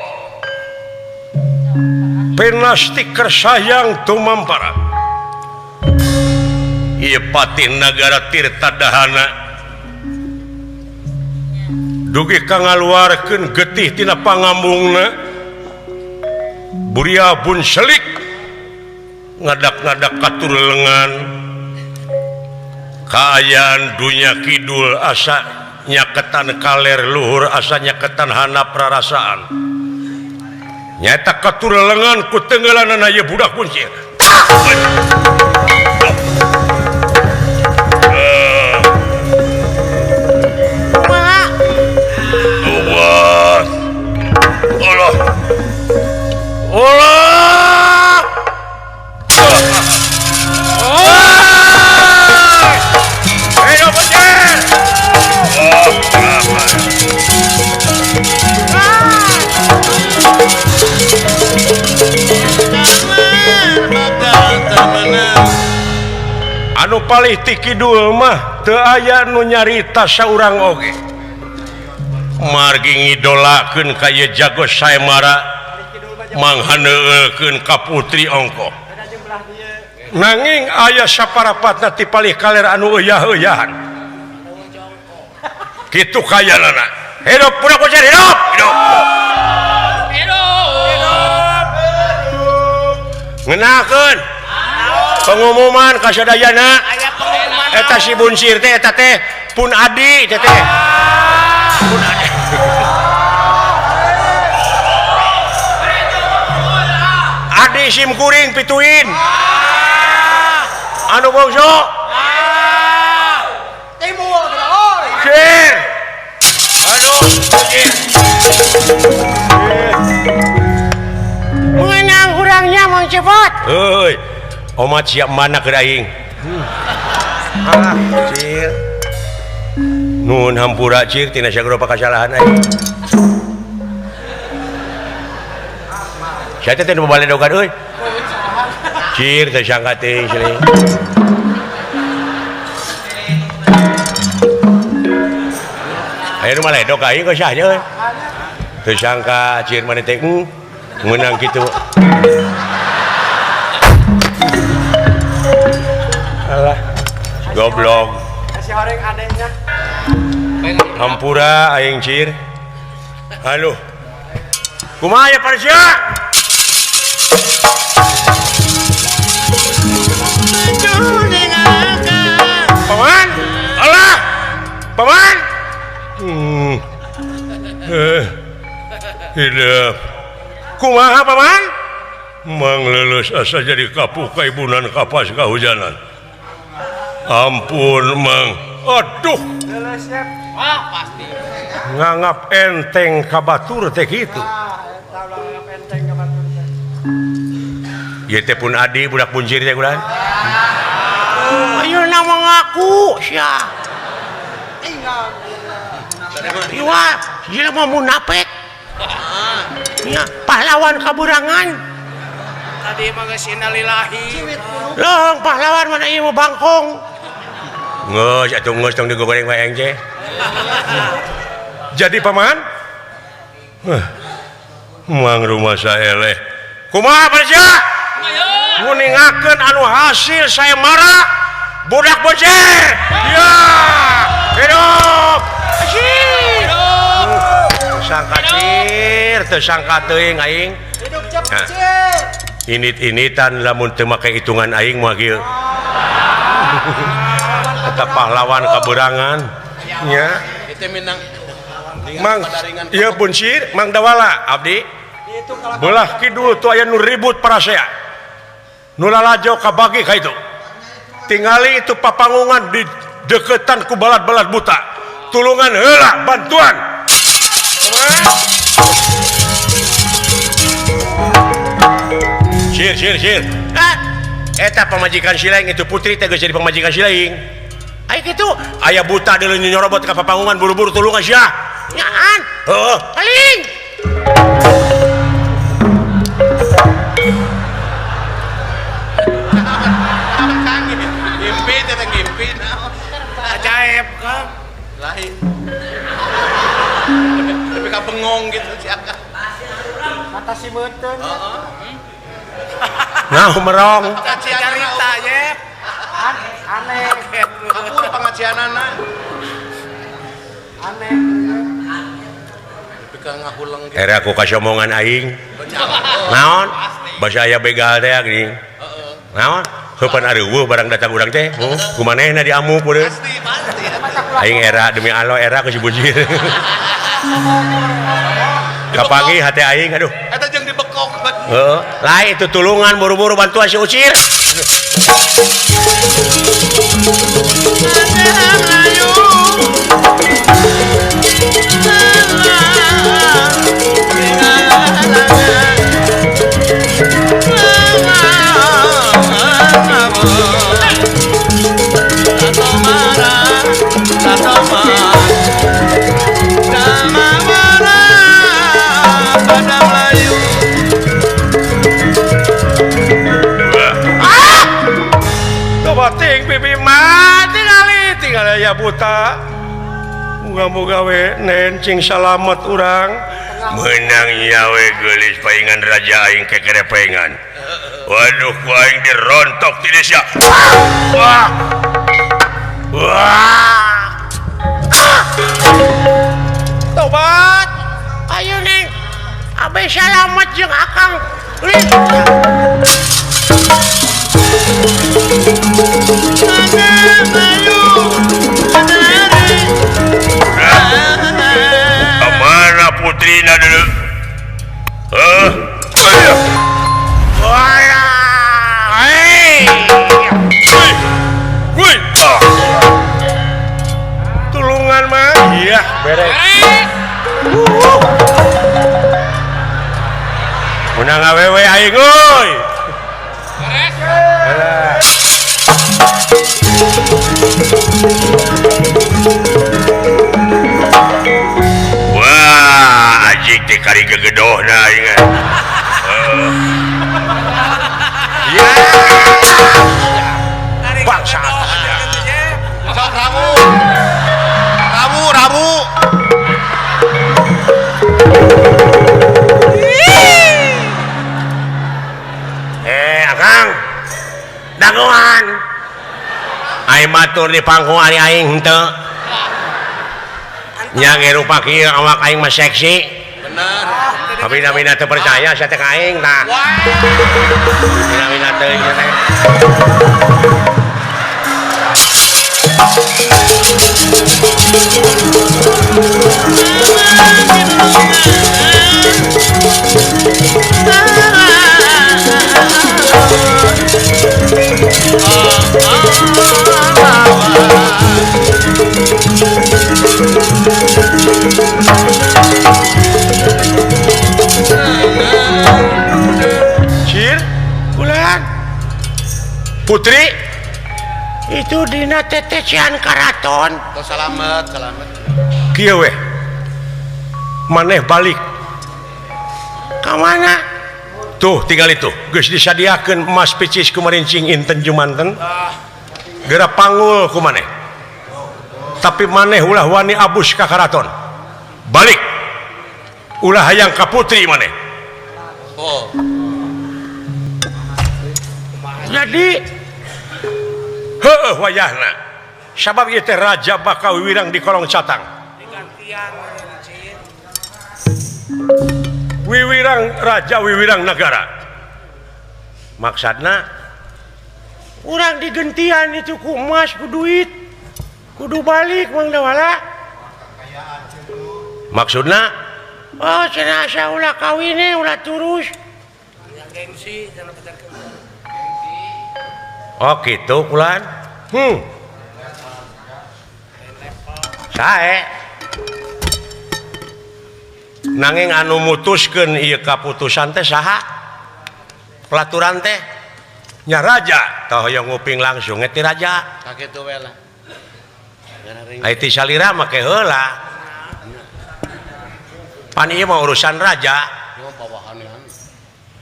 Speaker 3: penastik kersayang tumampara ieu pati nagara Tirtadahana dugi ka ngaluarkeun getih tina pangambungna Buria Bun Selik ngadak-ngadak katur lengan kaayaan dunya kidul asa nyaketan kaler luhur asa nyaketan handap rarasaan nyata katur lengan ku tenggelanana ieu budak kuncir Allah Allah ayo bocah anu palih ti kidul mah teu aya nu nyarita saurang oge margi ngidolakeun ka ieu jago saemara manghaneukeun ka putri ongko nanging aya saparapatna ti palih kaler anu euyah-euyahan kitu kayanana hidup budak bocah hidup ngenakeun pengumuman ka sadayana eta si bunsir teh eta teh pun adi teh pun adi adi sim kuring pituin anu bongso timur sir aduh
Speaker 2: mengenang urangnya mang cepot
Speaker 1: euy omat siap mana ke aing cir nun hampura cir tina sagrapa kasalahan aing saya teh nu baledogan euy cir teh sangka teh sini aya nu maledog aing ka sah euy teu sangka cir maneh teh meunang kitu alah goblok kasih horeng adenya hampura aing cir halo kumaha ya Parsya paman alah paman hidup kumaha paman mang lulus asa jadi kapuh kaibunan kapas kahujanan ampun mang aduh pasti nganggap enteng kabatur teh gitu ieu teh pun adi budak buncir teh kulan
Speaker 2: ayeuna mengaku sia iwa jelema munafik ya pahlawan kaburangan tadi mah geus innalillahi leung pahlawan mana ieu mah bangkong
Speaker 1: geus atuh geus tong digoreng wae engce jadi paman mang rumah saeleh kumaha Parsya nguningakeun anu hasil saemara budak bocah ya hidup tersangka teuing aing hidup cepet init-initan lamun teu make hitungan aing mah kieu
Speaker 3: tetap pahlawan kaberangan nya Mang iya buncir Mang Dawala abdi belah kidul tuh aya nu ribut parasea nu lalajo kabagi ka itu tingali itu papangungan di deketan ku balad-balad buta tulungan heula bantuan sir eta pamajikan Silaing itu putri teh geus jadi pamajikan Silaing aya kitu aya buta deuleu nyorobot ka papangungan buru-buru tulungan sia nyaan heeh paling
Speaker 1: ngimpi ajaib kan lain tapi ka bengong gitu si Aka mata si meuteuh
Speaker 3: nah merong
Speaker 1: carita ye aneh aku pangajianana aneh tapi ka ngahulang gitu
Speaker 3: era aku kasih omongan aing naon basa aya begal teh gini naon heupan areueuh barang datang urang teh kumanehna diamu kudu
Speaker 1: pasti
Speaker 3: aing era demi Allah era geus bujir kapagi hati aing aduh
Speaker 1: eta jeung dibekok
Speaker 3: heeh lain itu tulungan buru-buru bantuan si Ucir ting bibi mati tinggal ya buta moga-moga we nencing salamet urang menang yawe geulis paingan raja aing kekerepengan waduh ku aing dirontok ti dieu sia wah tobat ayo ning abe salamet jeung akang mana putrina dulu tulungan mah iya beres menang awewe aing euy wah ajik teh kari gegedohna ingat ya bangsa
Speaker 1: sok Rabu
Speaker 3: akang dagoan ai matur di pangku ari aing henteu nya ngerupa kieu awak aing mah seksi
Speaker 1: bener
Speaker 3: tapi namina teu percaya sia teh ka aing tah namina teu nya teh Cir, bulan Putri itu dina tetecian karaton
Speaker 1: tos salamet
Speaker 3: kieu we maneh balik ka mana tuh tinggal itu geus disadiakeun emas picis ku marincing inten jumanten geura panggul ku maneh tapi maneh ulah wani abus ka karaton balik ulah hayang ka putri maneh
Speaker 1: oh
Speaker 3: jadi heuh wayahna sabab ieu teh raja bakal wiwirang di kolong catang wiwirang raja wiwirang negara maksudna urang digentian itu ku emas ku duit
Speaker 2: kudu balik Mang Dawala
Speaker 3: maksudna
Speaker 2: oh cenah asa ulah kawin ulah turus
Speaker 3: oh gitu kulan sae nanging anu mutuskeun ieu kaputusan teh saha pelaturan teh nya raja tah hoyong nguping langsung ti raja
Speaker 1: kakitu we lah
Speaker 3: ai ti salira make heula pan ieu mah urusan raja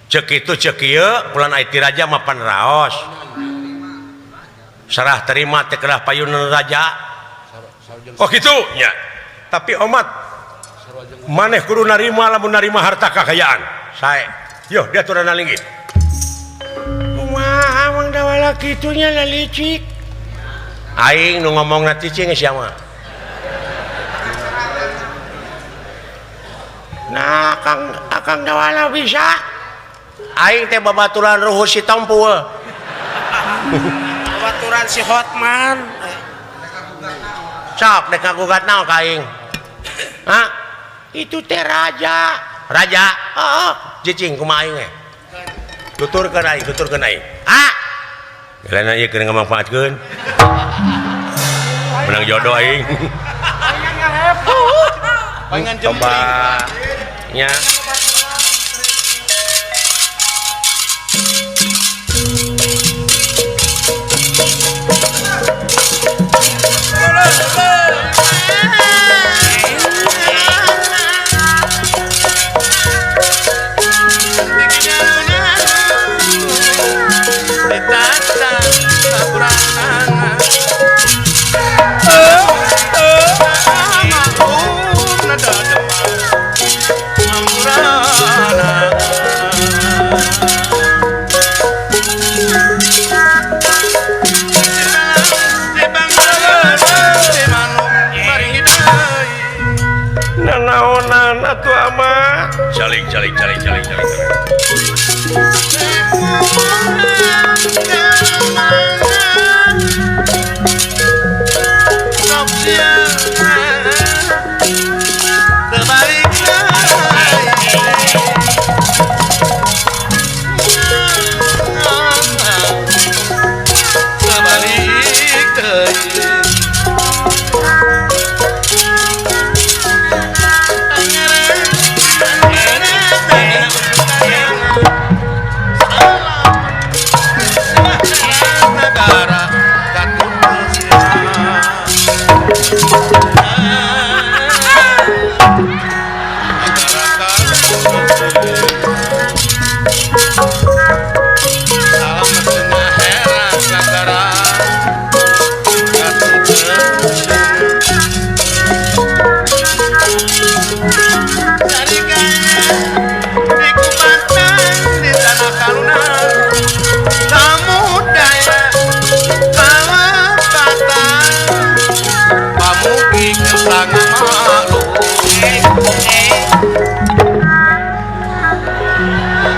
Speaker 3: cek itu cek ieu pulan ai ti raja mah pan raos sarah terima teh kedah payunan raja oh gitu nya tapi omat maneh kudu narima lamun narima harta kekayaan sae yo diaturana linggih
Speaker 2: kumaha Mang Dawala kitunya lalicik
Speaker 3: aing nu ngomongna cicing sia mah
Speaker 2: nah Akang Dawala bisa
Speaker 3: aing teh babaturan ruhus si Tompul
Speaker 2: babaturan si Hotman
Speaker 3: sok dek ngagugat naon ka aing hah
Speaker 2: itu teh raja
Speaker 3: raja cicing kumaha aing we tuturkeun aing galana ieu keur ngamanfaatkeun menang jodoh aing
Speaker 1: pengen
Speaker 3: coba nya
Speaker 2: nanaonan atuh ama
Speaker 3: calik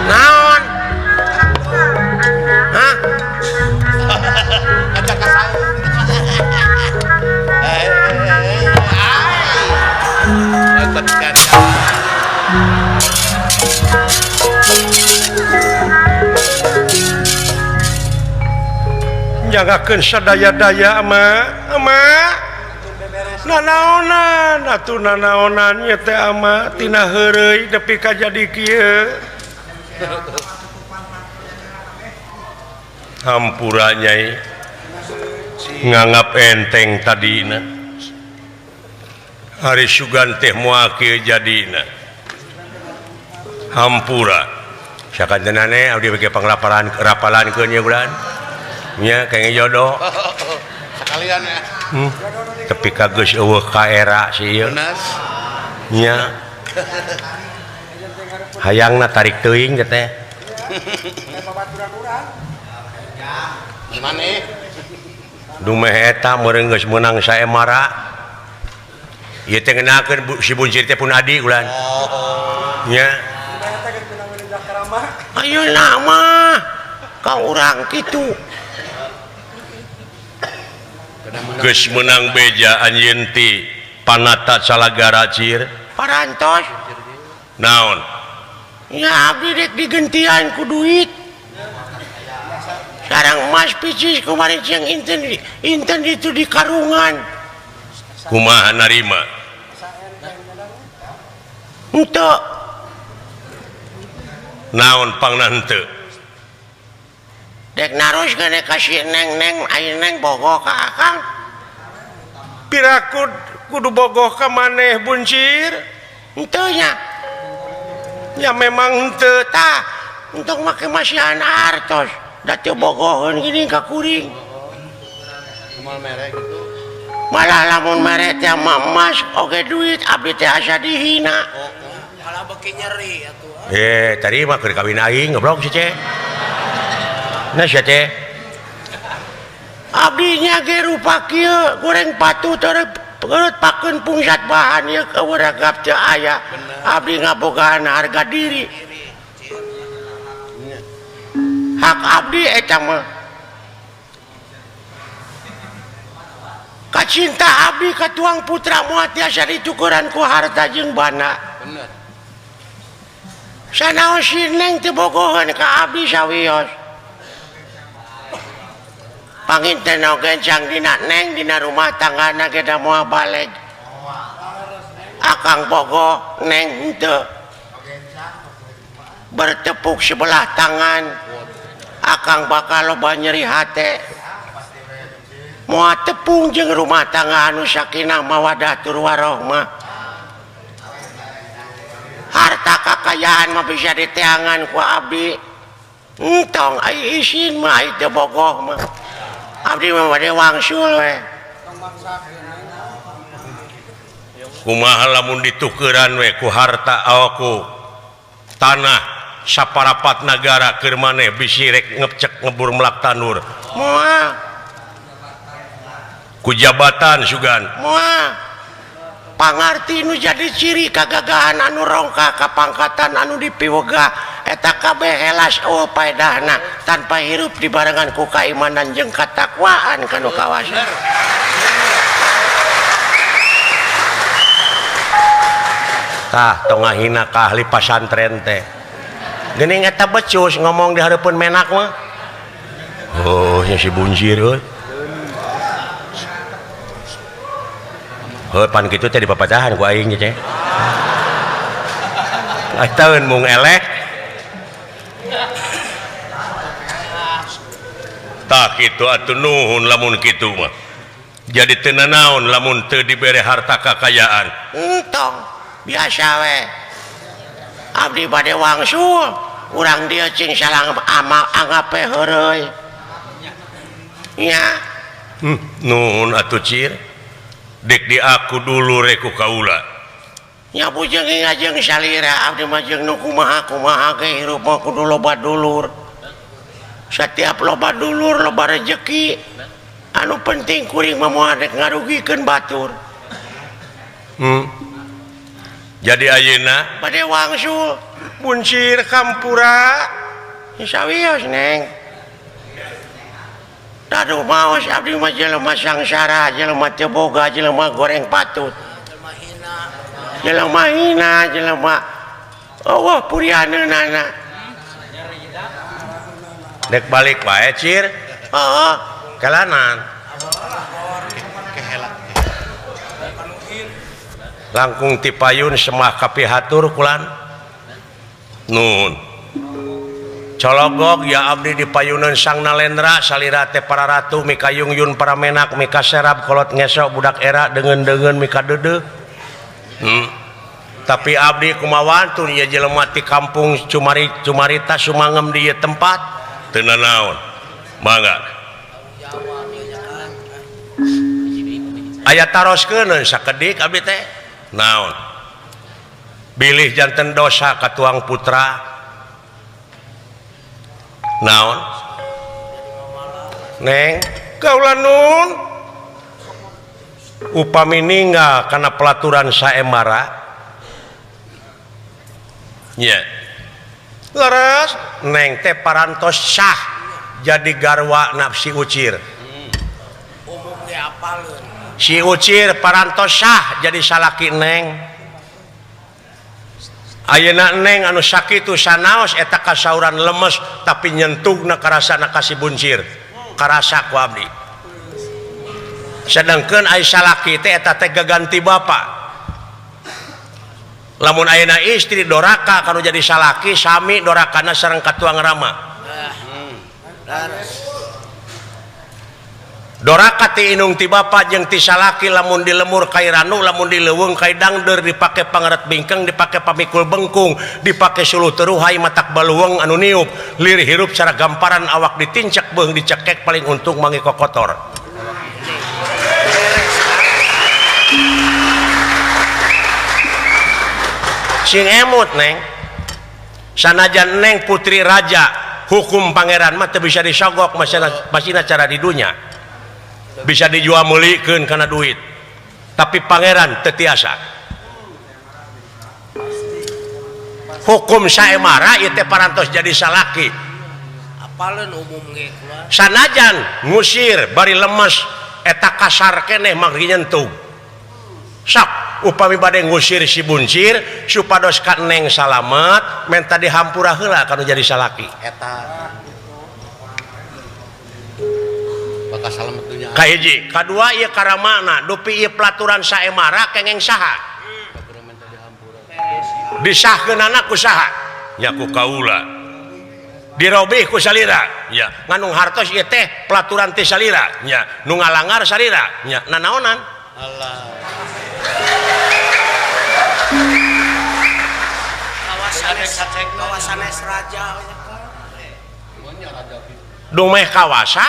Speaker 2: naon
Speaker 3: nyagakeun sadaya-daya ama nanaonan atuh nanaonan nya teh ama tina heureuy nepi ka jadi kieu hampura nyai nganggap enteng tadina hari sugan teh moal kieu jadina hampura sakantenane abdi bage panglaparan rapalankeun nya bulan nya kenge jodoh
Speaker 1: sekalian ya
Speaker 3: tapi kageus eueuh ka era si ieu nya hayangna tarik teuing teh
Speaker 1: gimana
Speaker 3: dumeh eta meureun geus meunang saemara ieu teh ngeunakeun si buncit teh pun adi ulan nya
Speaker 2: ayeuna mah ka urang kitu
Speaker 3: geus menang beja anjeunti panata salagara cir
Speaker 2: parantos
Speaker 3: naon
Speaker 2: ya abdi dek digentian ku duit sekarang Mas Picis kemarin yang inten itu di karungan
Speaker 3: kumaha narima
Speaker 2: untuk
Speaker 3: naon pangna henteu
Speaker 2: dek narus gane kasih neng aing neng bogoh ka akang
Speaker 3: pirakud kudu bogoh ka maneh buncir
Speaker 2: ente nya
Speaker 3: ya memang henteu
Speaker 2: tah untuk make masihan artos da teu bogoheun gini ka kuring malah lamun mere teh emas oge duit abdi teh asa dihina
Speaker 4: malah beki nyeri atuh
Speaker 3: tadi mah keur kawin aing goblok si Ceh nah si Ceh
Speaker 2: abdi nya ge rupa kieu goreng patu teu pakeun pungsat bahan ieu kawaragap teu aya abdi ngabogaan harga diri hak abdi eta mah kacinta abdi ka tuang putra moal tiasa ditukuran ku harta jeung bana
Speaker 4: bener
Speaker 2: sanaon si neng teu bogoheun ka abdi sawios panginten oge jang dina neng dina rumah tanggana ge da moal balik akang bogoh neng henteu bertepuk sebelah tangan akang bakal loba nyeri hate moal tepung jeung rumah tangga anu sakinah mawaddah warahmah harta kakayaan mah bisa diteangan ku abdi entong ai isin mah ai teu bogoh mah abdi mah bade wangsul we
Speaker 3: kumaha lamun ditukeran we ku harta aku tanah saparapat negara keur maneh bisi rek ngecek ngebur melak tanur
Speaker 2: moal
Speaker 3: ku jabatan sugan
Speaker 2: moal pangarti nu jadi ciri kagagahan anu rongka kapangkatan anu dipiwegah eta kabeh helas eueuh paedahna tanpa hirup dibarengan ku kaimanan jeung katakwaan kanu kawasan
Speaker 3: tah tong ngahina ka ahli pasantren teh geuning eta becus ngomong di hareupeun menak mah oh nya si buncir euy pan kitu teh dipapacahan ku aing Ceh ataun mung elek tah kitu atuh nuhun lamun kitu mah jadi teu naon lamun teu dibere harta kakayaan
Speaker 2: entong biasa we abdi bade wangsul urang dieu cing salang amal anggape heureuy nya
Speaker 3: nuhun atuh cir dek di aku dulu reku kaula
Speaker 2: nya bujeng ngajeng salira abdi mah jeung nu kumaha ge hirup mah kudu loba dulur setiap loba dulur loba rejeki anu penting kuring mah moal rek ngarugikeun batur
Speaker 3: jadi ayeuna
Speaker 2: bade wangsul
Speaker 3: buncir kampura
Speaker 2: sawios neng daduh maos abdi mah jelema sangsara jelema teu boga jelema goreng patut jelema hina jelema eueuh purianeunana
Speaker 3: dek balik wae cir
Speaker 2: heeh
Speaker 3: kelanan langkung ti payun semah kapihatur kulan nun cologok ya abdi di payunan sang nalendra salira teh para ratu mika yungyun para menak mika serap kolot ngesok budak era dengan mika dede tapi abdi kumawan tuh ya jelema ti kampung Cumarita sumangem di tempat teu naon mangga aya taroskeun sakedik abdi teh naon bilih janten dosa ka tuang putra naon neng kaula nun upami ninggal kana pelaturan saemara nya leres neng teh parantos sah jadi garwa nafsi ucir
Speaker 4: umum ge apa
Speaker 3: si Ucir parantos sah jadi salaki Neng ayeuna Neng anu sakitu sanaos eta kasauran lemes tapi nyentugna karasana kasih buncir karasa ku abdi sedangkeun ai salaki teh eta teh gaganti bapa lamun ayeuna istri doraka kanu jadi salaki sami dorakana sareng katuang rama doraka ti inung ti bapa jeung ti salaki lamun dilemur kai ranu lamun dileuweung kai dangder dipake pangaret bingkeng dipake pamikul bengkung dipake suluh teruhai matak baluweung anu niup lir hirup cara gamparan awak ditincak beung dicekek paling untung mangi kokotor sing emut Neng sanajan Neng putri raja hukum pangeran mah teu bisa disogok masina cara di dunya bisa dijual meulikeun kana duit tapi pangeran teu tiasa hukum saemara ieu teh parantos jadi salaki
Speaker 4: apaleun umum ge
Speaker 3: sanajan ngusir bari lemes eta kasar keneh mah nyentuh sok upami bade ngusir si buncir supados ka Neng salamet menta dihampura heula kanu jadi salaki
Speaker 1: eta bakal salamet dunya
Speaker 3: kahiji kadua ieu karamana dupi ieu pelaturan saemara kengeng saha disahkeunana ku saha nya ku kaula dirobih ku salira nya nganung hartos ieu teh pelaturan ti salira nya nu ngalangar salira nya nanaonan
Speaker 1: Allah
Speaker 4: kawasan raja
Speaker 3: dumeh kawasa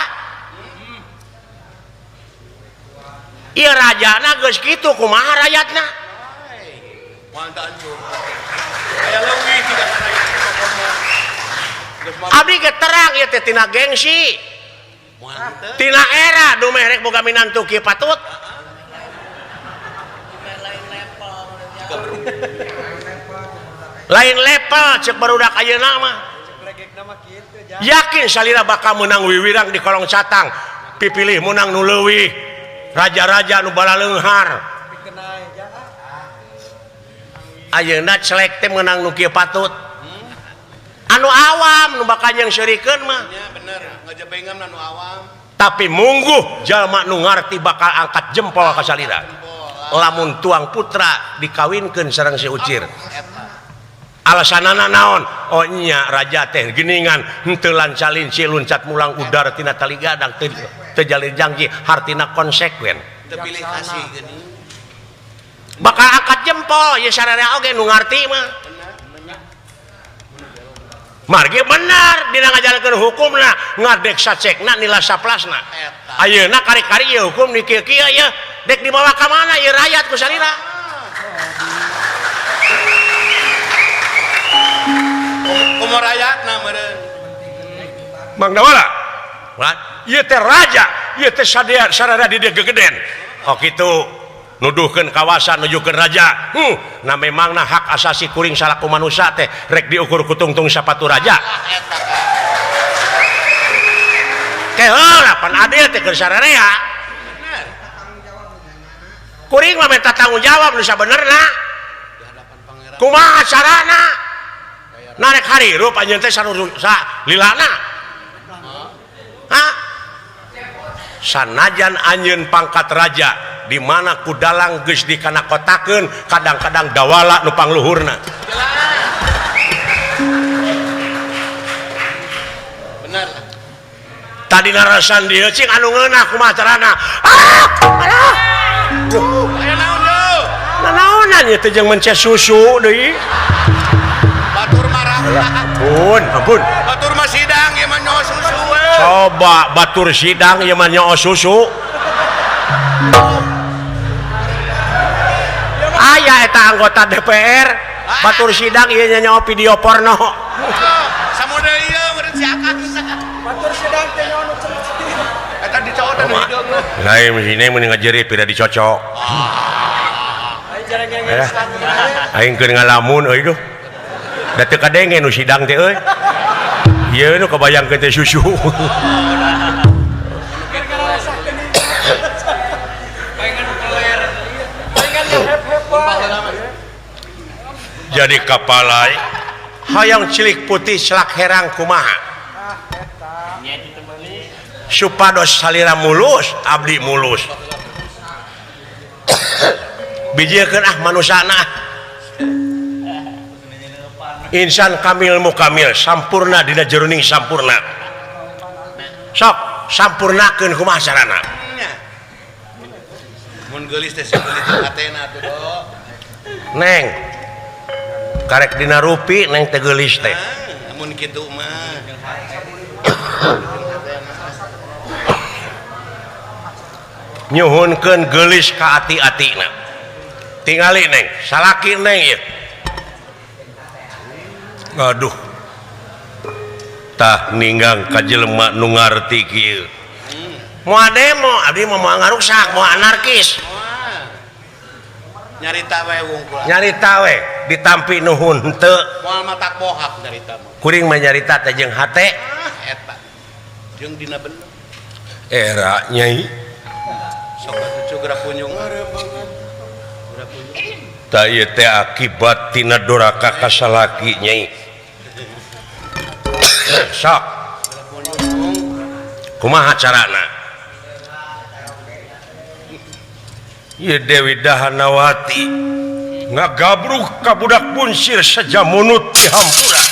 Speaker 3: ieu rajana geus kitu kumaha rakyatna abdi ge terang ieu teh tina gengsi tina era dumeh rek boga minantu kieu patut lain level cek barudak ayeuna mah yakin salira bakal menang wiwirang di kolong catang pipilih menang nu leuwih raja-raja nu bala leunghar ayeuna celek teh menang nu kieu patut anu awam nu bakal yang serikeun mah
Speaker 1: nya bener ngajebengan anu awam
Speaker 3: tapi mungguh jalma nu ngarti bakal angkat jempol ka salira lamun tuang putra dikawinkeun sareng si Ucir alasanana naon oh nya raja teh geuningan henteu lancalin si luncat mulang udar tina tali gadang teu jalin janji hartina konsekuen
Speaker 1: teu pilih kasih geuning
Speaker 3: bakal angkat jempol ye sararea oge nu ngarti mah margi bener dina ngajalankeun hukumna ngadek sacekna nila saplasna ayeuna kari-kari ieu hukum di kieu-kieu ye dek dibawa ka mana ieu rakyat ku salira
Speaker 1: umur rakyatna meureun
Speaker 3: Mang Dawala ieu teh raja ieu teh sararea di dieu gegeden oh kitu nuduhkeun kawasan nujukeun raja na memangna hak asasi kuring salaku manusia teh rek diukur ku tungtung sapatu raja teh heula pan adil teh keur sararea kuring mah minta tanggung jawab nu sabenerna kumaha carana narek harirup anjeun teh lilana sanajan anjeun pangkat raja di mana kudalang geus dikanakotakeun kadang-kadang dawala nu pangluhurna
Speaker 1: bener
Speaker 3: tadi narasan dieu cing anu ngeunah kumaha carana
Speaker 1: aya naon deui
Speaker 3: nanaonan ieu teh jeung mencet susu deui
Speaker 1: batur marah
Speaker 3: ampun
Speaker 1: batur mah sidang ieu mah nyawa susu we
Speaker 3: coba batur sidang ieu mah nyaho susu aya eta anggota DPR batur sidang ieu nyaho video porno
Speaker 1: samode ieu meureun si akak batur sidang teh nyaho nu eta dicocokan hideung
Speaker 3: lain sini mun ngajeri pira dicocok aing keur ngalamun euy duh da teu kadenge nu sidang teh euy ieu nu kabayangkeun teh susu jadi kapalai hayang cilik putih celak herang kumaha supados salira mulus abdi mulus bijiekeun manusana insan kamil mukamil sampurna dina jeruning sampurna sok sampurnakeun kumaha carana
Speaker 1: mun geulis teh geulis hatena tuh do
Speaker 3: neng karek dina rupi neng teh geulis teh
Speaker 1: mun kitu mah
Speaker 3: nyuhunkeun geulis ka ati-atina tingali neng salaki neng ieu aduh tah ninggang ka jelema nu ngarti kieu
Speaker 2: Moal demo abdi mau ngarusak mau anarkis
Speaker 1: nyarita we wungkul
Speaker 3: nyarita we ditampi nuhun henteu
Speaker 1: moal mata pohak nyarita mah
Speaker 3: kuring mah nyarita teh jeung hate
Speaker 1: eta jeung dina bener
Speaker 3: era nyai
Speaker 1: sok atuh gerak kunjung gerak kunjung
Speaker 3: tah ieu teh akibat tina doraka ka salaki nyai sok kumaha carana ieu Dewi Dahanawati ngagabruk ka budak bunsir sajamunut di hampura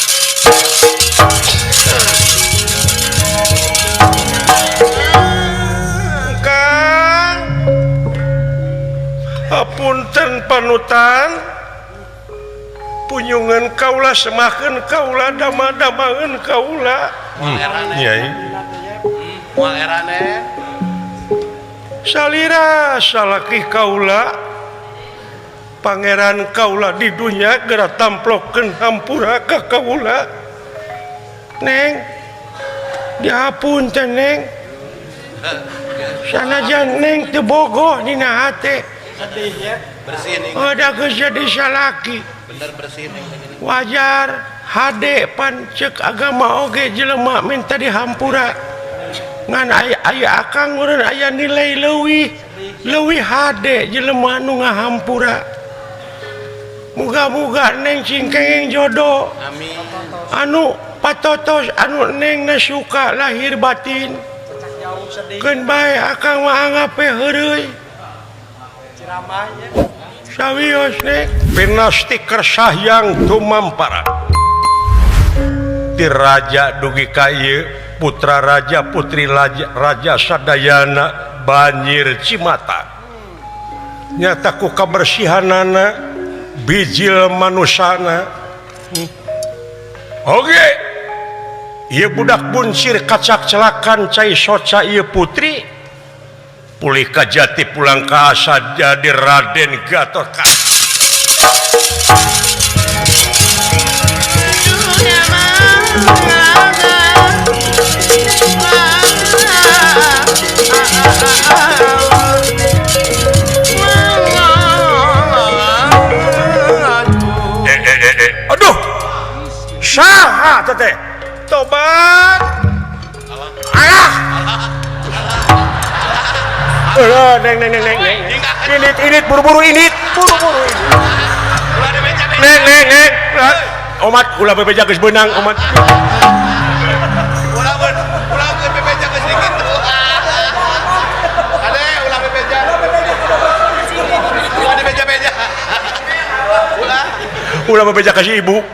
Speaker 3: Kang hapunten panutan punyungan kaula semakeun kaula dama-damaeun kaula nyai
Speaker 1: moal erane
Speaker 3: salira salaki kaula pangeran kaula di dunia geura tamplokeun hampura ka kaula neng dihapunten neng sanajan neng teu bogoh dina hate
Speaker 1: bersih nih
Speaker 3: ada geus jadi salaki
Speaker 1: bener bersih nih
Speaker 3: wajar hade pan ceuk agama oge jelema minta dihampura ngan aya akang urang aya nilai leuwih hade jelema nu ngahampura muga-muga neng cingkeng jodoh
Speaker 1: amin
Speaker 3: anu patotos anu neng na suka lahir batin keun bae akang mah angape heureuy sawios neng pinasti kersah yang tumampara ti raja dugi ka ieu putra raja putri raja sadayana banjir Cimata nyata ku kabersihanana bijil manusana oge ieu budak bunsir kacak celakan cai soca ieu putri pulih ka jati pulang ka asa jadi Raden Gatotkaca aduh saha teh tobat alah neng init buru-buru init neng omat ulah bebeja geus beunang omat
Speaker 1: ulah bebeja geus dikit ade ulah bebeja ulah dibeja-beja
Speaker 3: ulah bebeja ka si ibu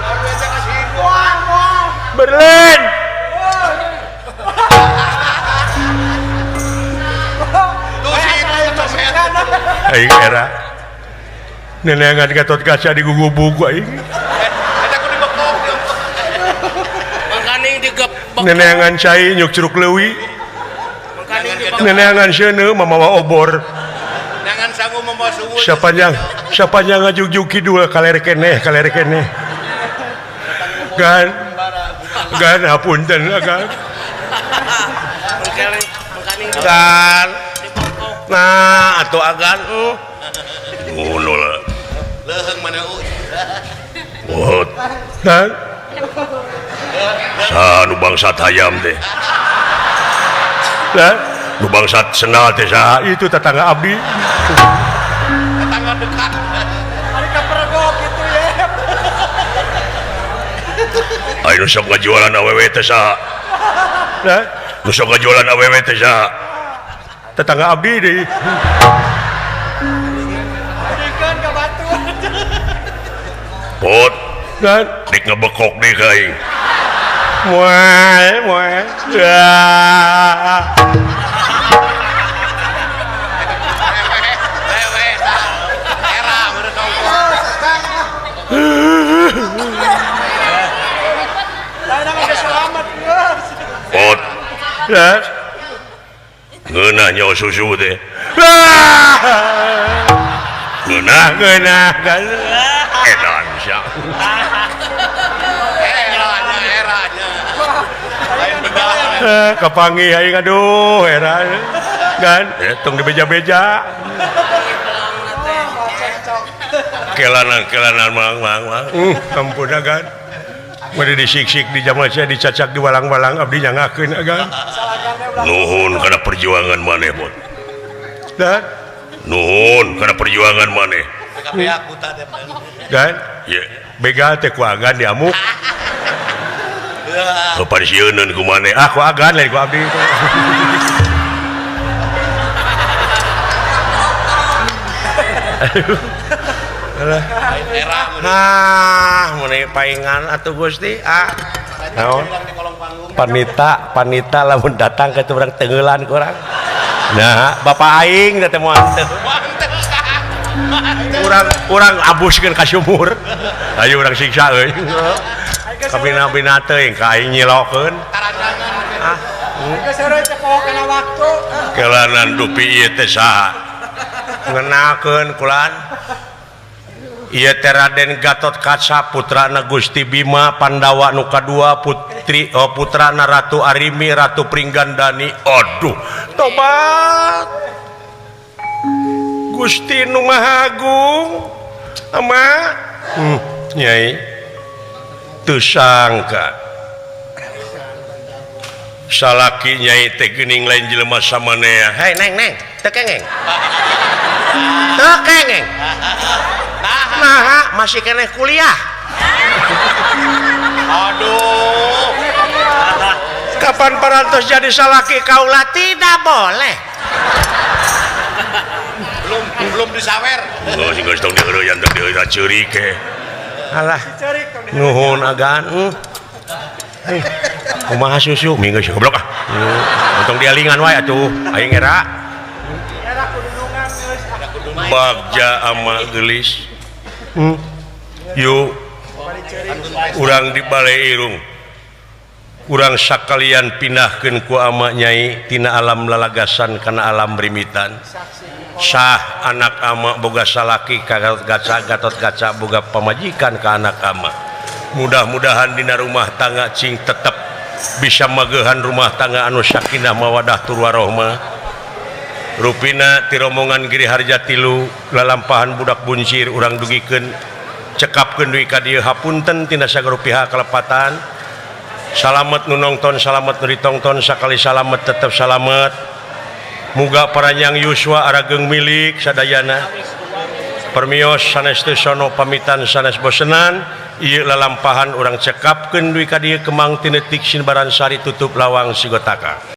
Speaker 1: bebeja ka si ibu
Speaker 3: berlen
Speaker 1: tuh si ibu copet
Speaker 3: aing era nenengan Gatotkaca digugubug aing
Speaker 1: ada ku dibekok
Speaker 4: Mangkaning digebek.
Speaker 3: nenengan cai nyuk curug leuwih
Speaker 4: Mangkaning digebek.
Speaker 3: nenengan seuneu mamawa obor
Speaker 1: jangan sanggup membawa sungut
Speaker 3: siapanya ngajug-jug kidul kaler keneh gan hapunten gan
Speaker 4: Mangkaning
Speaker 3: gan
Speaker 4: dibekok.
Speaker 3: nah atuh agan ngono lah
Speaker 1: leheung mana
Speaker 3: wot dan sanu bangsat hayam teh dan nu bangsat senal teh saha itu tetangga abdi
Speaker 1: tetangga
Speaker 4: dekat.
Speaker 3: Ayo nu sok ngajualan awewe teh saha? Nu sok ngajualan awewe teh saha? Tetangga abdi deui. Pot, kan dik ngebekok deui ka aing. Moal. Ya.
Speaker 4: Wewe era menurut kau.
Speaker 3: Pot. Ya. Ngeunah nyawa susu teh. Ngeunah kan. Edan sia.
Speaker 4: Eranya. Lain tinggal.
Speaker 3: Kapangi aing aduh heran. Kan tong dibeja-beja. Kelanan mang. Ampun kan. Mari disik-sik di jamal saya dicacak di walang-walang abdi nyangakeun agan. Nuhun kana perjuangan maneh, Bot. Dan nuhun kana perjuangan maneh.
Speaker 4: Tapi aku tadi.
Speaker 3: Kan? Ya, begal teh ku agan diamuk. Keparisieun ku maneh. Ah, ku agan lain ku abdi.
Speaker 4: Era.
Speaker 2: Nah, meni paingan atuh Gusti.
Speaker 3: Naon?
Speaker 4: Di kolong panggung.
Speaker 3: Panita lamun datang ke urang tengeulan ku urang. Nah, Bapak aing teh moal teu. Urang abuskeun ka sumur. Ayo urang siksa euy. Kabina-bina teuing ka aing nyilokeun. Kelanan dupi ieu teh saha? Ngenakeun kulan. Ieu teh Raden Gatot Kaca putrana Gusti Bima Pandawa nu kadua putrana Ratu Arimi Ratu Pringgandani. Aduh, tobat. Gusti nu Maha Agung. Ama Nyai teu sangka salaki Nyai teh geuning lain jelema samanea.
Speaker 2: Hei neng teu kengeng. Teu kengeng. Nah, masih keneh kuliah.
Speaker 4: Aduh.
Speaker 2: Kapan parantos jadi salaki kaula tidak boleh.
Speaker 4: Belum disawer.
Speaker 3: Oh, sing geus tong dieureuyan tong dieureuyan ceurik ke.
Speaker 2: Alah. Nuhun agan. Kumaha susu? Minggu sih goblok ah. Untung dialingan wae atuh. Aing era.
Speaker 3: Bagja ama gelis. Yuk. Urang di Balai Irung. Urang sakalian pindahkeun ku ama Nyai tina alam lalagasan kana alam rimitan. Sah anak ama boga salaki Gatot Kaca boga pamajikan ka anak ama. Mudah-mudahan dina rumah tangga cing tetep bisa mageuhan rumah tangga anu sakinah mawadah tur warahmah. Rupina ti rombongan Giri Harja Tilu lalampahan budak buncir urang dugikeun cekapkeun deui ka dieu hapunten tina sagoro pihak kalepatan. Salamet nu nongton, salamet nu ditongton, sakali salamet tetep salamet. Muga paranjang yuswa arageung milik sadayana. Permios sanes teu sono pamitan sanes bosenan, ieu lalampahan urang cekapkeun deui ka dieu kemang tinetik Sinbaran Sari tutup lawang sigotaka.